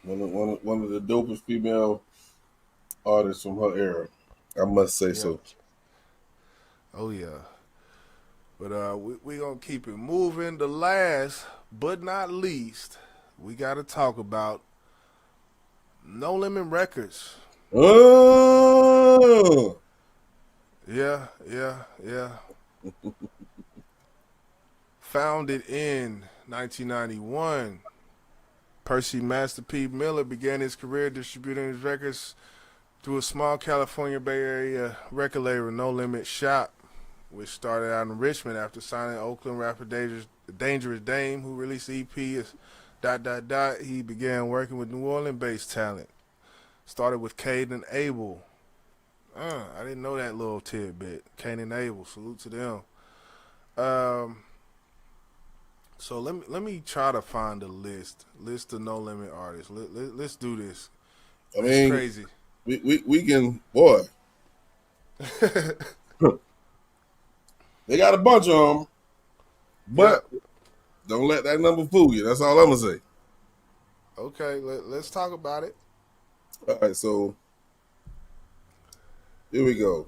One of the dopest female artists from her era, I must say so. Oh yeah. But we gonna keep it moving. The last but not least, we gotta talk about No Limit Records. Oh, Yeah. Founded in 1991, Percy Master P. Miller began his career distributing his records through a small California Bay Area record label, No Limit Shop, which started out in Richmond after signing Oakland rapper Dangerous Dame, who released the EP as ... He began working with New Orleans-based talent. Started with Cain and Abel. I didn't know that little tidbit. Cain and Abel, salute to them. So let me try to find a list of No Limit artists. Let's do this. I mean, crazy. We can, boy. They got a bunch of them, but don't let that number fool you. That's all I'm gonna say. Okay, let's talk about it. All right, so here we go.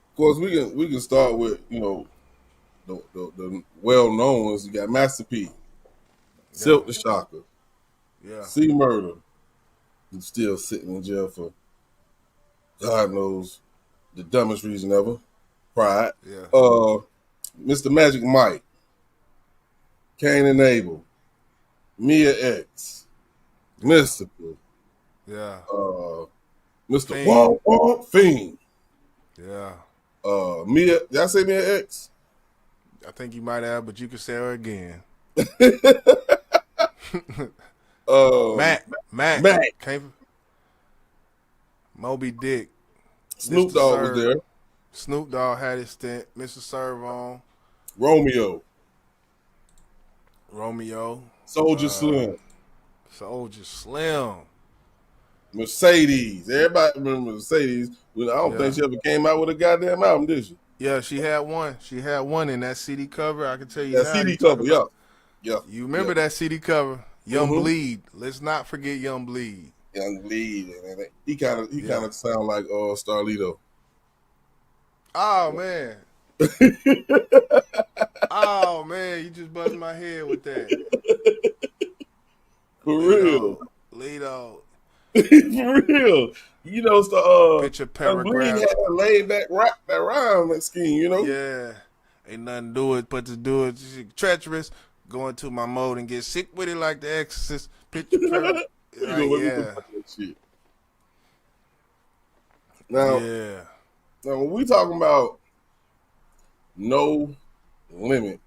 Of course, we can start with the well known ones. You got Master P, Silk the Shocker, C Murder, who's still sitting in jail for God knows the dumbest reason ever, pride. Mr. Magic Mike, Cain and Abel, Mia X, Mystical, Mr. Fiend. Wong Fiend. Yeah. Mia, did I say Mia X? I think you might have, but you can say her again. Um, Mac. Mac. Came Moby Dick. Snoop Mr. Dogg was Serve. there. Snoop Dogg had his stint. Mr. Serve on. Romeo. Romeo. Soldier Slim. Soldier Slim. Mercedes. Everybody remember Mercedes. Well, I don't Yeah. think she ever came out with a goddamn album, did she? Yeah, she had one. She had one in that CD cover. I can tell you That now. CD You talk cover, yeah. about, Yeah. You remember yeah. that CD cover? Young Mhm. Bleed. Let's not forget Young Bleed. Young Bleed. He kind of sound like Starlito. Oh man. Oh man, you just buzzed my head with that. For real. Lido. For real. You know, Picture Young Bleed paragraph. had a laid back rap, that rhyme scheme, you know? Yeah. Ain't nothing to do it but to do it. Treacherous. Go into my mode and get sick with it like the Exorcist. Picture paragraph. You know, let me Yeah. look at that shit. Now, Yeah. now, when we talking about No Limit,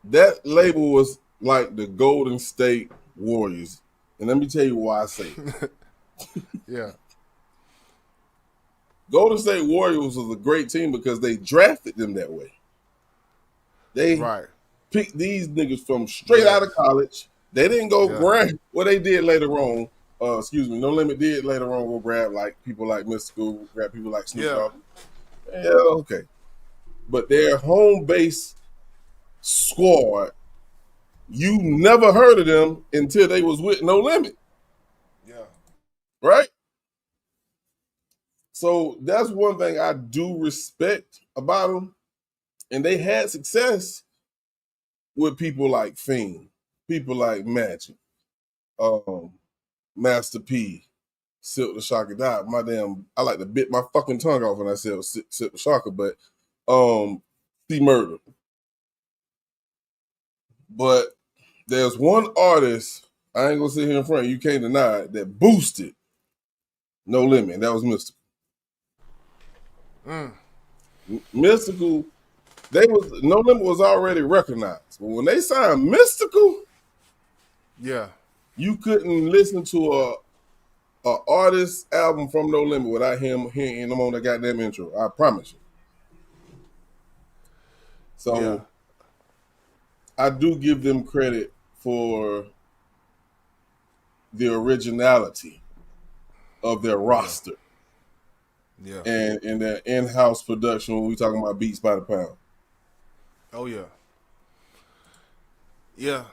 that label was like the Golden State Warriors. And let me tell you why I say it. Yeah. Golden State Warriors was a great team because they drafted them that way. They Right. picked these niggas from straight out of college. They didn't go grab what they did later on. No Limit did later on go grab like people like Mystical, grab people like Snoop Dogg. Yeah, okay. But their home base squad, you never heard of them until they was with No Limit. Yeah. Right? So that's one thing I do respect about them. And they had success with people like Fiend, people like Magic, Master P, Silk the Shocker. I like to bit my fucking tongue off when I say Silk the Shocker, but C Murder. But there's one artist, I ain't gonna sit here in front, you can't deny it, that boosted No Limit, and that was Mystical. Mystical, No Limit was already recognized. But when they signed Mystical, Yeah. you couldn't listen to a artist album from No Limit without him hearing them on the goddamn intro. I promise you. So I do give them credit for the originality of their roster. Yeah. And in their in-house production when we talking about beats by the pound. Oh yeah. Yeah.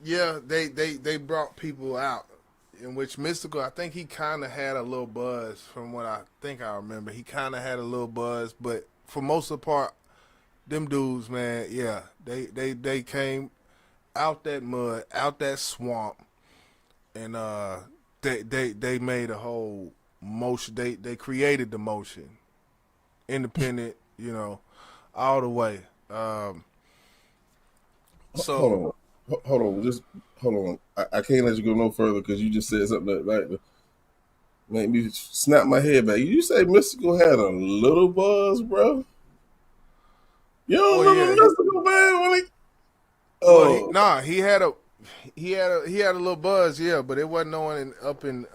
Yeah, they brought people out. In which Mystical, I think he kind of had a little buzz from what I think I remember. He kind of had a little buzz, but for most of the part, them dudes, man, yeah, they came out that mud, out that swamp, and they made a whole motion. They created the motion, independent, all the way. So Hold on, just hold on. I can't let you go no further because you just said something that made me snap my head back. You say Mystical had a little buzz, bro? You don't remember Mystical, man? He had a little buzz, yeah, but it wasn't no one up in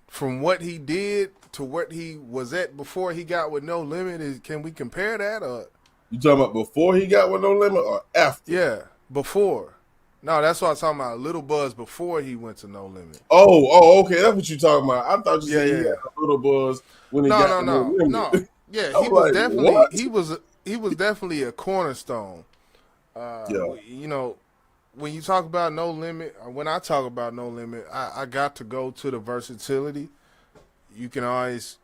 from what he did to what he was at before he got with No Limit. Can we compare that or? You talking about before he got with No Limit or after? Yeah, before. No, that's what I'm talking about. A little buzz before he went to No Limit. Oh, okay. That's what you talking about. I thought you said he had a little buzz when he got to No Limit. No. Yeah, he was definitely what? he was definitely a cornerstone. When you talk about No Limit, or when I talk about No Limit, I got to go to the versatility. You can always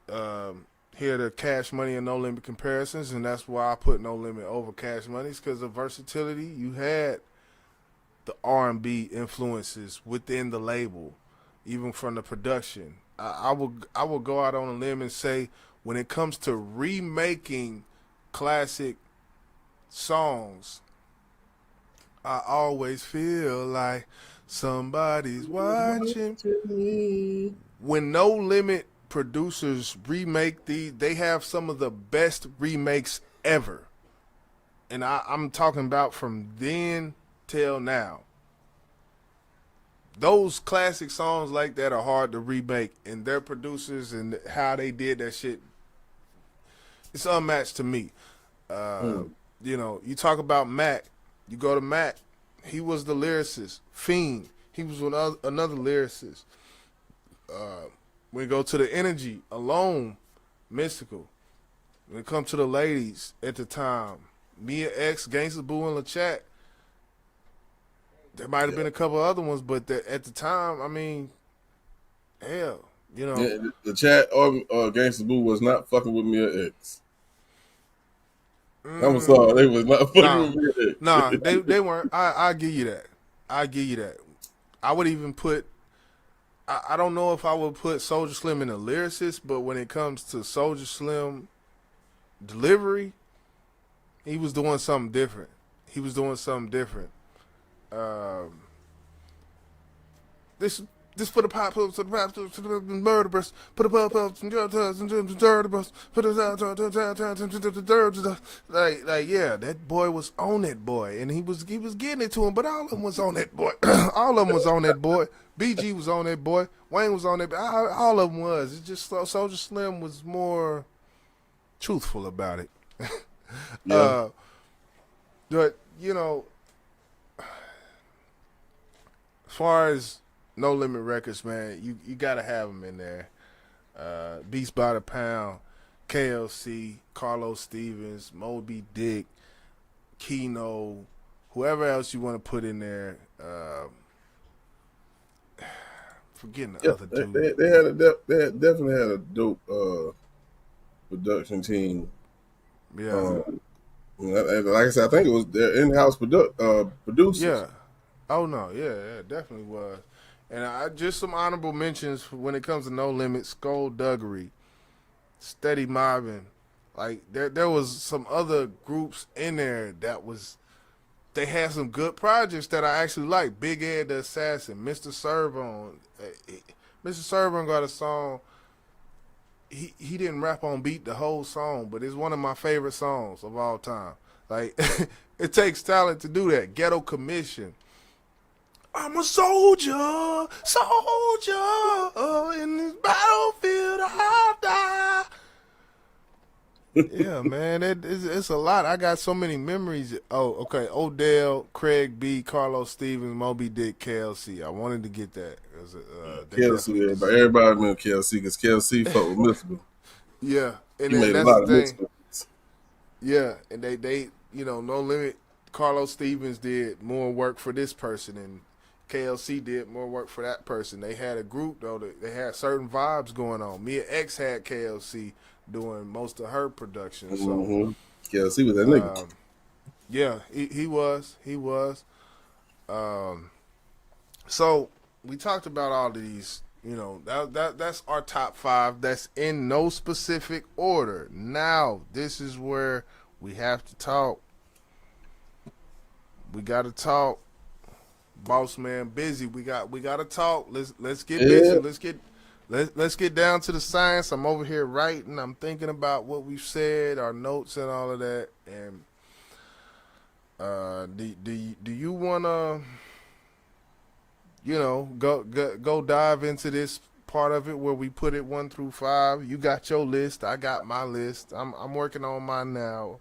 hear the Cash Money and No Limit comparisons, and that's why I put No Limit over Cash Money, because of versatility. You had the R&B influences within the label, even from the production. I will go out on a limb and say, when it comes to remaking classic songs, I always feel like somebody's watching. When No Limit producers remake these, they have some of the best remakes ever. and I'm talking about from then till now. Those classic songs like that are hard to remake, and their producers and how they did that shit, it's unmatched to me. Uh, Mm. you know, you talk about Mac, you go to Mac, he was the lyricist. Fiend, he was another lyricist. When you go to the Energy, Alone, Mystical. When it comes to the ladies at the time, Mia X, Gangsta Boo, and LaChat, there might have Yeah. been a couple other ones, but at the time, I mean, hell, you know. Yeah, the chat or Gangsta Boo was not fucking with me at X. I'm sorry, they was not fucking Nah, with me at X. nah, they weren't. I give you that. I give you that. I would even put. I don't know if I would put Soulja Slim in a lyricist, but when it comes to Soulja Slim delivery, he was doing something different. He was doing something different. Um, this put a pop up to the pop to the murderers. Put a pop up to the murderers. Put a like yeah, that boy was on that boy, and he was getting it to him. But all of them was on that boy. All of them was on that boy. BG was on that boy. Wayne was on that. All of them was. It's just Soulja Slim was more truthful about it. Yeah. But you know, as far as No Limit Records, man, you gotta have them in there. Beats by the Pound, KLC, Carlos Stevens, Moby Dick, Keno, whoever else you want to put in there. Forgetting the Yeah, other dude. they had definitely had a dope production team. Yeah, Like I said, I think it was their in-house producers. yeah. Oh no, yeah, definitely was. And I just some honorable mentions when it comes to No Limit, Skullduggery, Steady Mobbing. Like there was some other groups in there that was they had some good projects that I actually like. Big Ed the Assassin, Mr. Servon. Mr. Servon got a song. He didn't rap on beat the whole song, but it's one of my favorite songs of all time. Like it takes talent to do that. Ghetto Commission. I'm a soldier, in this battlefield I die. Yeah, man, it's a lot. I got so many memories. Oh, okay. Odell, Craig B, Carlos Stevens, Moby Dick, KLC. I wanted to get that. They KLC, definitely everybody remember KLC because KLC fucked with Mystical. yeah, and He then made a that's lot the of thing. Mystical. Yeah, and they No Limit. Carlos Stevens did more work for this person, and KLC did more work for that person. They had a group though. They had certain vibes going on. Mia X had KLC doing most of her production. So Mm-hmm. KLC was that nigga. yeah, he was. So we talked about all these. You know, that's our top 5. That's in no specific order. Now this is where we have to talk. We got to talk. Boss man busy. We got to talk. Let's get busy. Let's get down to the science. I'm over here writing. I'm thinking about what we've said, our notes and all of that. And do you wanna go dive into this part of it where we put it 1 through 5? You got your list. I got my list. I'm working on mine now.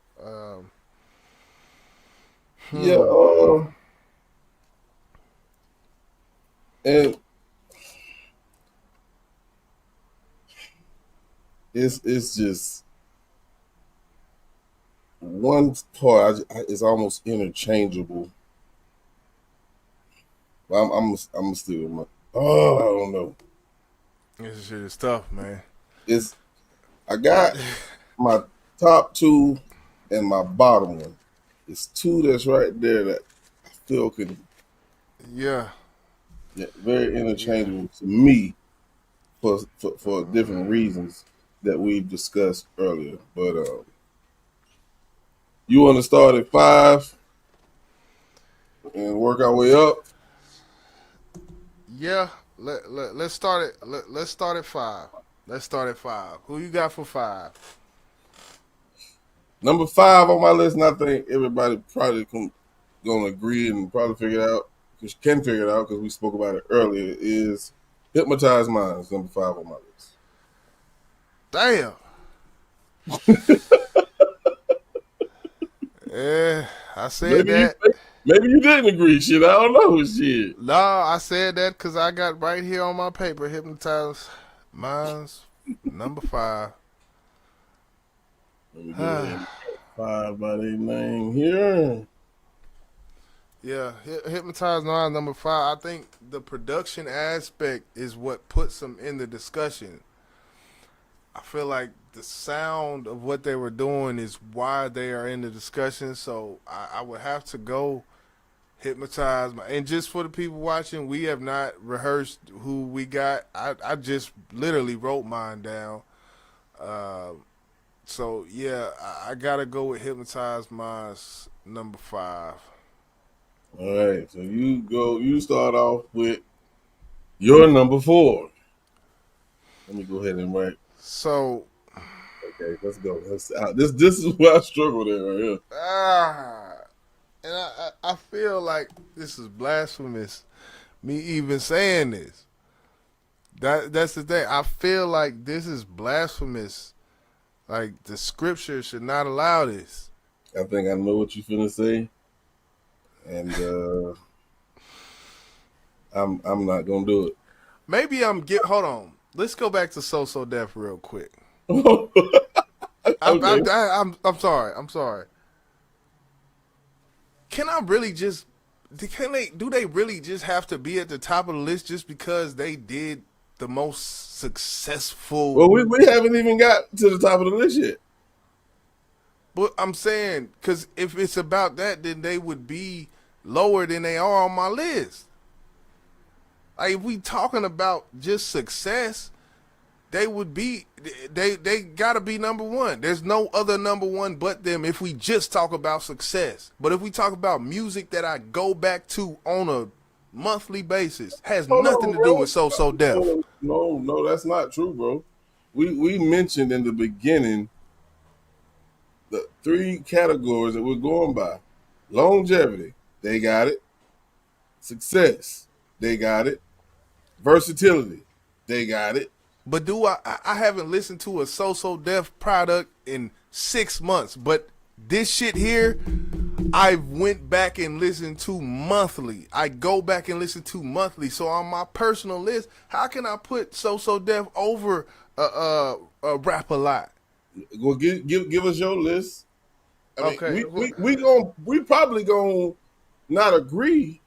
Yeah. And it's just one part is almost interchangeable. But I'm still my, I don't know. This shit is tough, man. It's I got my top 2 and my bottom one. It's 2 that's right there that I feel can Yeah. very interchangeable to me for different reasons that we've discussed earlier. But you want to start at 5 and work our way up? Yeah. Let's start it. Let's start at 5. Let's start at 5. Who you got for 5? Number 5 on my list, and I think everybody probably gonna agree and probably figure it out, can figure it out because we spoke about it earlier, is Hypnotize Minds, number 5 on my list. Damn. Yeah, I said that. Maybe you didn't agree, shit. I don't know, shit. No, I said that because I got right here on my paper, Hypnotize Minds, number 5. Let me go ahead and 5 by their name here. Yeah, Hypnotize Minds, number 5. I think the production aspect is what puts them in the discussion. I feel like the sound of what they were doing is why they are in the discussion. So I would have to go Hypnotize. And just for the people watching, we have not rehearsed who we got. I just literally wrote mine down. So yeah, I gotta go with Hypnotize Minds, number 5. All right, so you start off with your number 4. Let me go ahead and write. So Okay, let's go. This is where I struggled at right here. and I feel like this is blasphemous, me even saying this. That's the thing. I feel like this is blasphemous. Like the scripture should not allow this. I think I know what you're finna say, and I'm not gonna do it. Maybe hold on. Let's go back to sosodef real quick. Okay. I'm sorry. I'm sorry. Can I really just? Do they really just have to be at the top of the list just because they did the most successful? Well, we haven't even got to the top of the list yet. But I'm saying, because if it's about that, then they would be lower than they are on my list. Like, if we talking about just success, they would be, they gotta be number 1. There's no other number 1 but them if we just talk about success. But if we talk about music that I go back to on a monthly basis, has nothing to do with sosodef. No, that's not true, bro. We mentioned in the beginning the 3 categories that we're going by. Longevity, they got it. Success, they got it. Versatility, they got it. But I haven't listened to a sosodef product in 6 months. But this shit here, I went back and listened to monthly. I go back and listen to monthly. So on my personal list, how can I put sosodef over a rapalot? Well, give us your list. I mean, Okay. we probably gonna not agree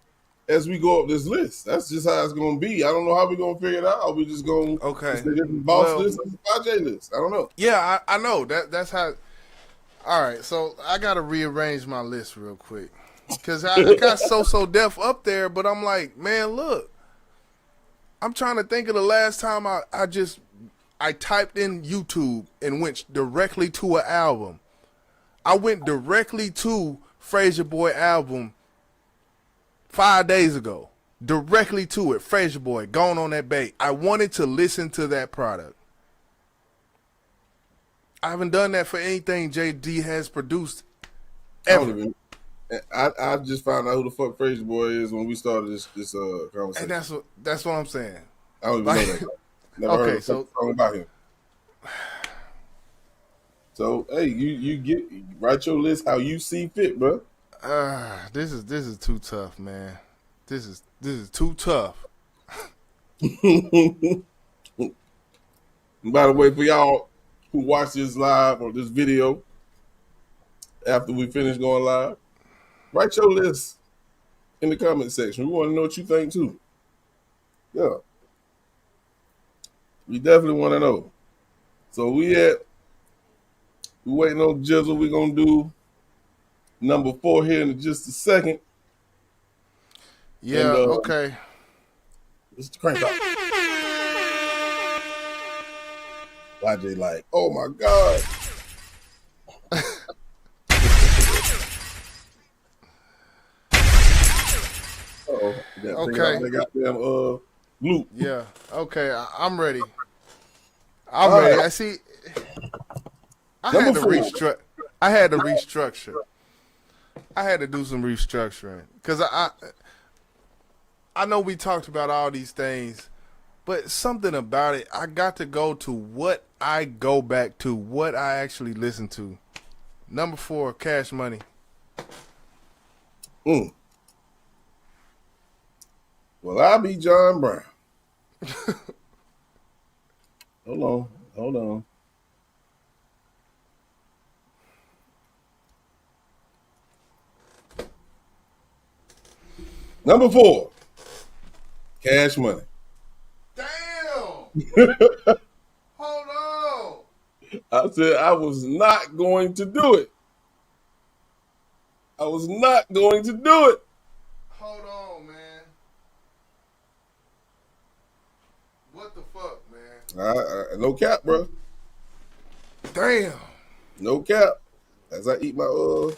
as we go up this list. That's just how it's gonna be. I don't know how we're gonna figure it out. Are we just gonna Okay. say this is boss list or the 5J list? I don't know. Yeah, I know. That's how. All right, so I got to rearrange my list real quick. Because I got sosodef up there, but I'm like, man, look. I'm trying to think of the last time I typed in YouTube and went directly to an album. I went directly to Frasier Boy album 5 days ago. Directly to it. Frasier Boy, Gone on That Bait. I wanted to listen to that product. I haven't done that for anything JD has produced ever. I just found out who the fuck Frasier Boy is when we started this conversation. And that's what I'm saying. I don't even know that. Never heard a song about him. So hey, you write your list how you see fit, bro. This is too tough, man. This is too tough. And by the way, for y'all who watch this live or this video after we finish going live, write your list in the comment section. We want to know what you think too. Yeah. We definitely want to know. So we waiting on Jizzle. We're gonna do number 4 here in just a second. Yeah, and, okay. Let's crank up. YJ like, oh my God. Okay. They got them loop. Yeah. Okay. I'm ready. I'm ready. Right. I see. I Number had to 4. I had to restructure. I had to do some restructuring because I know we talked about all these things, but something about it, I got to go to what I go back to, what I actually listen to. Number 4, Cash Money. Mm. Well, I'll be John Brown. Hold on. Number 4, Cash Money. Damn! Hold on. I said I was not going to do it. I was not going to do it. Hold on, man. What the fuck, man? No cap, bro. Damn. No cap. As I eat my little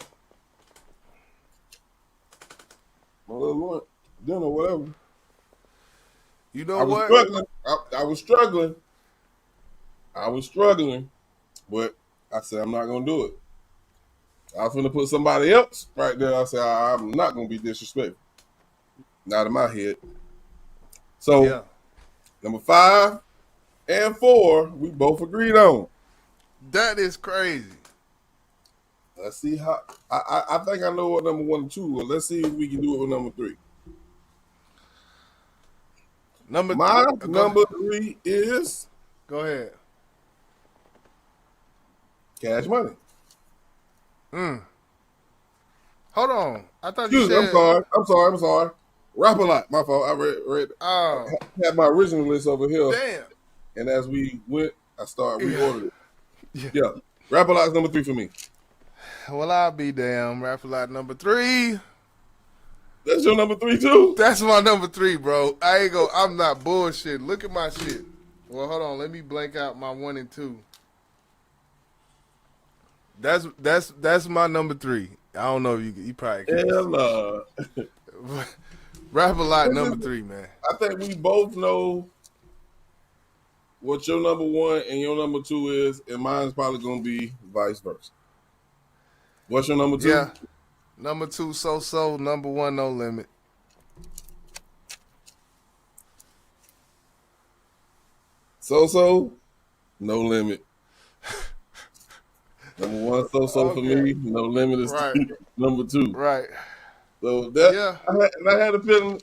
dinner, whatever. You know I was what? struggling. I was struggling, but I said I'm not gonna do it. I was gonna put somebody else right there. I said I'm not gonna be disrespectful. Not in my head. So Yeah. number 5 and 4, we both agreed on. That is crazy. Let's see how. I think I know what number 1 and 2 was. Let's see if we can do it with number 3. My number 3 is Go ahead. Cash Money. Hold on. I thought you Excuse me, said. I'm sorry. Rapalot. My fault. I read. Oh, I had my original list over here, damn. and as we went, I started reordering it. Yeah. Yeah, Rapalot's number 3 for me. Well, I'll be damn. Rapalot number 3. That's your number 3 too. That's my number 3, bro. I'm not bullshit. Look at my shit. Well, hold on. Let me blank out my 1 and 2. That's my number 3. I don't know if you probably can't. Hell no. Rapalot number 3, man. I think we both know what your number 1 and your number 2 is, and mine's probably gonna be vice versa. What's your number 2? Yeah. Number 2, So. Number 1, No Limit. So, No Limit. Number 1, So for me. No Limit is Right. number 2. Right. So that Yeah. I had a feeling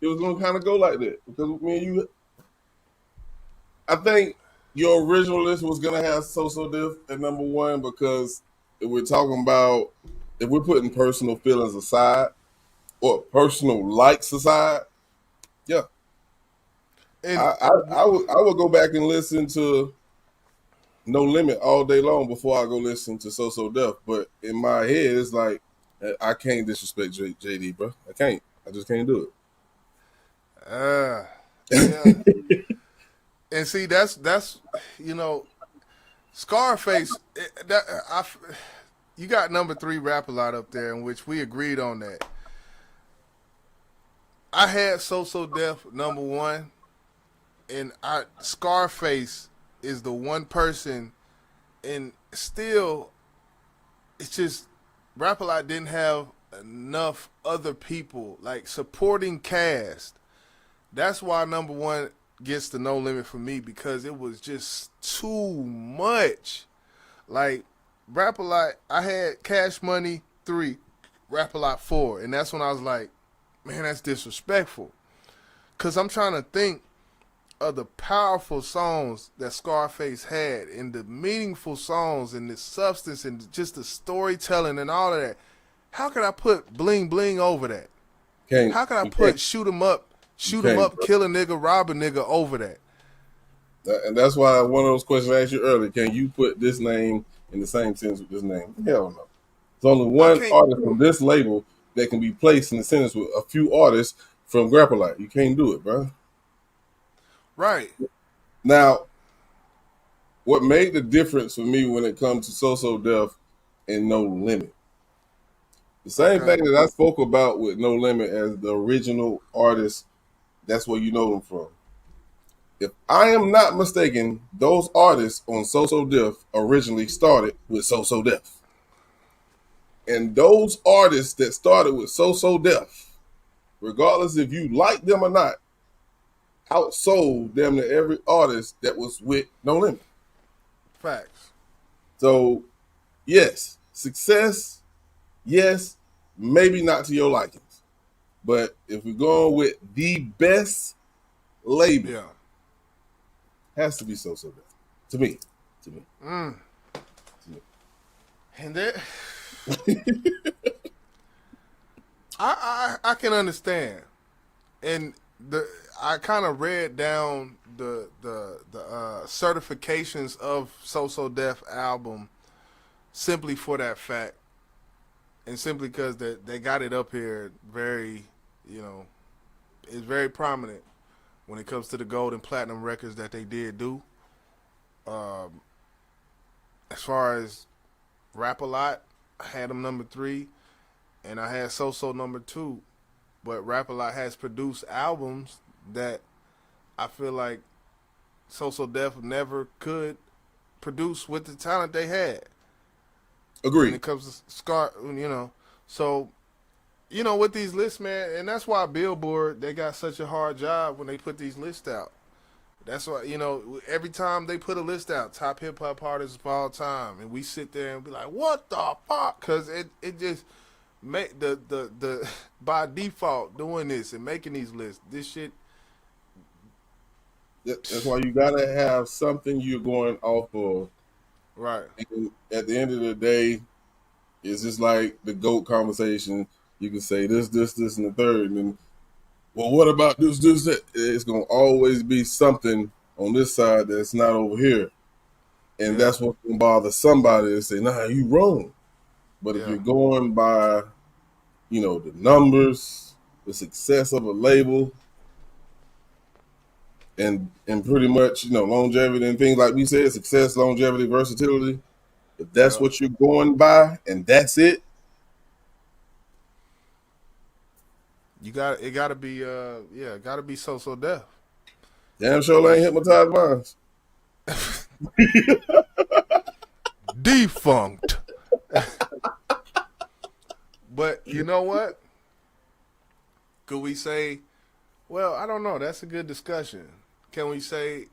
it was gonna kind of go like that because me and you. I think your original list was gonna have sosodef at number 1 because if we're talking about if we're putting personal feelings aside or personal likes aside, yeah, And I would go back and listen to No Limit all day long before I go listen to sosodef. But in my head, it's like I can't disrespect JD, bro. I can't. I just can't do yeah. And see, that's Scarface. You got number 3 Rapalot up there, in which we agreed on that. I had sosodef number 1, and Scarface is the one person, and still, it's just Rapalot didn't have enough other people like supporting cast. That's why number 1 gets the No Limit for me, because it was just too much. Like Rapalot, I had Cash Money 3, Rapalot 4, and that's when I was like, man, that's disrespectful. Cause I'm trying to think of the powerful songs that Scarface had, and the meaningful songs, and the substance, and just the storytelling and all of that. How could I put Bling Bling over that? How could I put Shoot 'em Up, kill a nigga, rob a nigga over that? And that's why one of those questions I asked you earlier, can you put this name in the same sentence with this name? Hell no. There's only one artist from this label that can be placed in the sentence with a few artists from Rapalot. You can't do it, bro. Right. Now, what made the difference for me when it comes to sosodef and No Limit? The same thing that I spoke about with No Limit as the original artist, that's where you know them from. If I am not mistaken, those artists on sosodef originally started with sosodef. And those artists that started with sosodef, regardless if you like them or not, outsold damn near every artist that was with No Limit. Facts. So, yes, success, yes, maybe not to your likings. But if we're going with the best label, Yeah. has to be sosodef. To me. And that I can understand. And I kind of read down the certifications of sosodef album simply for that fact, and simply because they got it up here very, it's very prominent when it comes to the gold and platinum records that they did do. As far as Rapalot, I had them number 3, and I had So number 2. But Rapalot has produced albums that I feel like sosodef never could produce with the talent they had. Agreed. When it comes to Scar, So, with these lists, man, and that's why Billboard, they got such a hard job when they put these lists out. That's why, every time they put a list out, top hip-hop artists of all time, and we sit there and be like, what the fuck? Because it just make the by default doing this and making these lists, this shit. That's why you gotta have something you're going off of. Right. And at the end of the day, it's just like the GOAT conversation. You can say this, and the third, and then, well, what about this, that? It's gonna always be something on this side that's not over here, and that's what's gonna bother somebody to say, nah, you wrong. But if you're going by, the numbers, the success of a label, and pretty much, longevity and things like we said, success, longevity, versatility, if that's what you're going by and that's it, it gotta be gotta be sosodef. damn sure ain't hypnotized minds. Defunct. But you know what? Could we say, well, I don't know. That's a good discussion. Can we say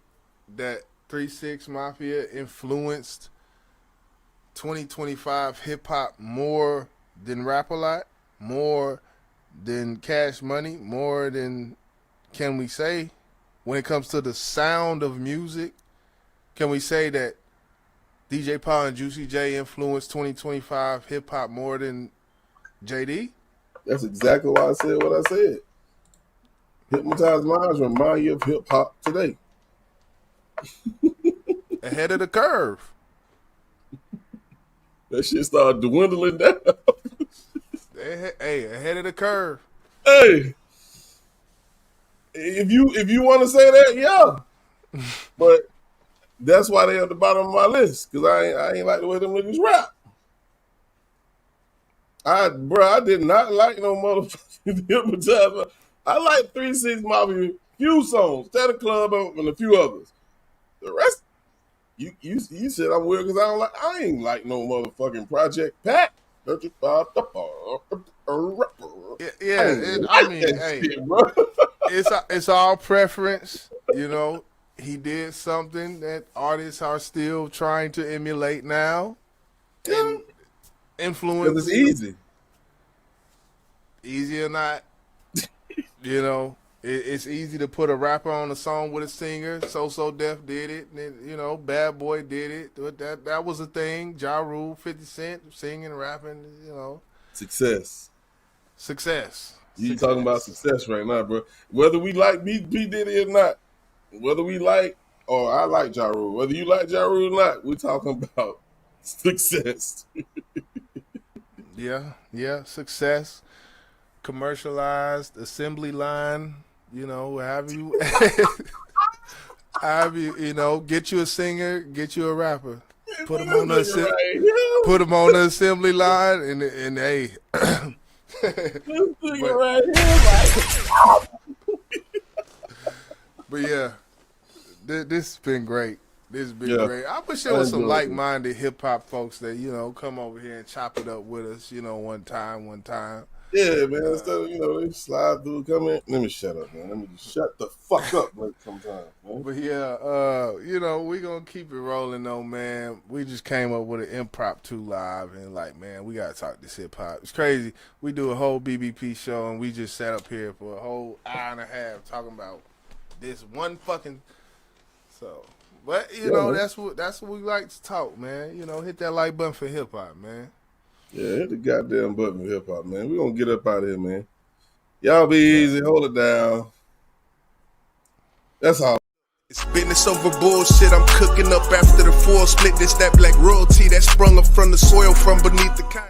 that 3-6 Mafia influenced 2025 hip-hop more than Rapalot? More than Cash Money? More than, can we say, when it comes to the sound of music, can we say that DJ Paul and Juicy J influenced 2025 hip-hop more than JD? That's exactly why I said what I said. Hypnotized minds remind you of hip-hop today. Ahead of the curve. That shit started dwindling down. Hey, ahead of the curve. Hey, if you want to say that, yeah. But that's why they're at the bottom of my list, because I ain't like the way them niggas rap. I did not like no motherfucking Hypnotize. I like 3-6 Mafia, few songs, Tata Club, and a few others. The rest, you said I'm weird because I ain't like no motherfucking Project Pat. It's all preference. He did something that artists are still trying to emulate now, and influence. Because it's easy. Easy or not, it's easy to put a rapper on a song with a singer. Sosodef did it, and, Bad Boy did it. That was a thing. Ja Rule, 50 Cent, singing, rapping, Success. You Success. talking about success right now, bro. Whether we like P. Diddy or not, whether we like, or I like Ja Rule, whether you like Ja Rule or not, we talking about success. Yeah, success. Commercialized, assembly line, have you get you a singer, get you a rapper, put them on the assembly line, and hey, but yeah, this has been great. This has been Yeah. great. I wish there was some enjoyed it. like-minded hip-hop folks that, you know, come over here and chop it up with us, you know, one time. Yeah, man. Instead of, you know, they slide through, come in. Let me shut up, man. Let me just shut the fuck up like sometimes, man. But yeah, you know, we gonna keep it rolling though, man. We just came up with an impromptu live and like, man, we gotta talk this hip hop. It's crazy. We do a whole BBP show and we just sat up here for a whole hour and a half talking about this one fucking but you know, man. that's what we like to talk, man. You know, hit that like button for hip hop, man. Yeah, hit the goddamn button for hip hop, man. We gonna get up out of here, man. Y'all be easy, hold it down. That's all. It's business over bullshit. I'm cooking up after the full split. This that black royalty that sprung up from the soil from beneath the kind.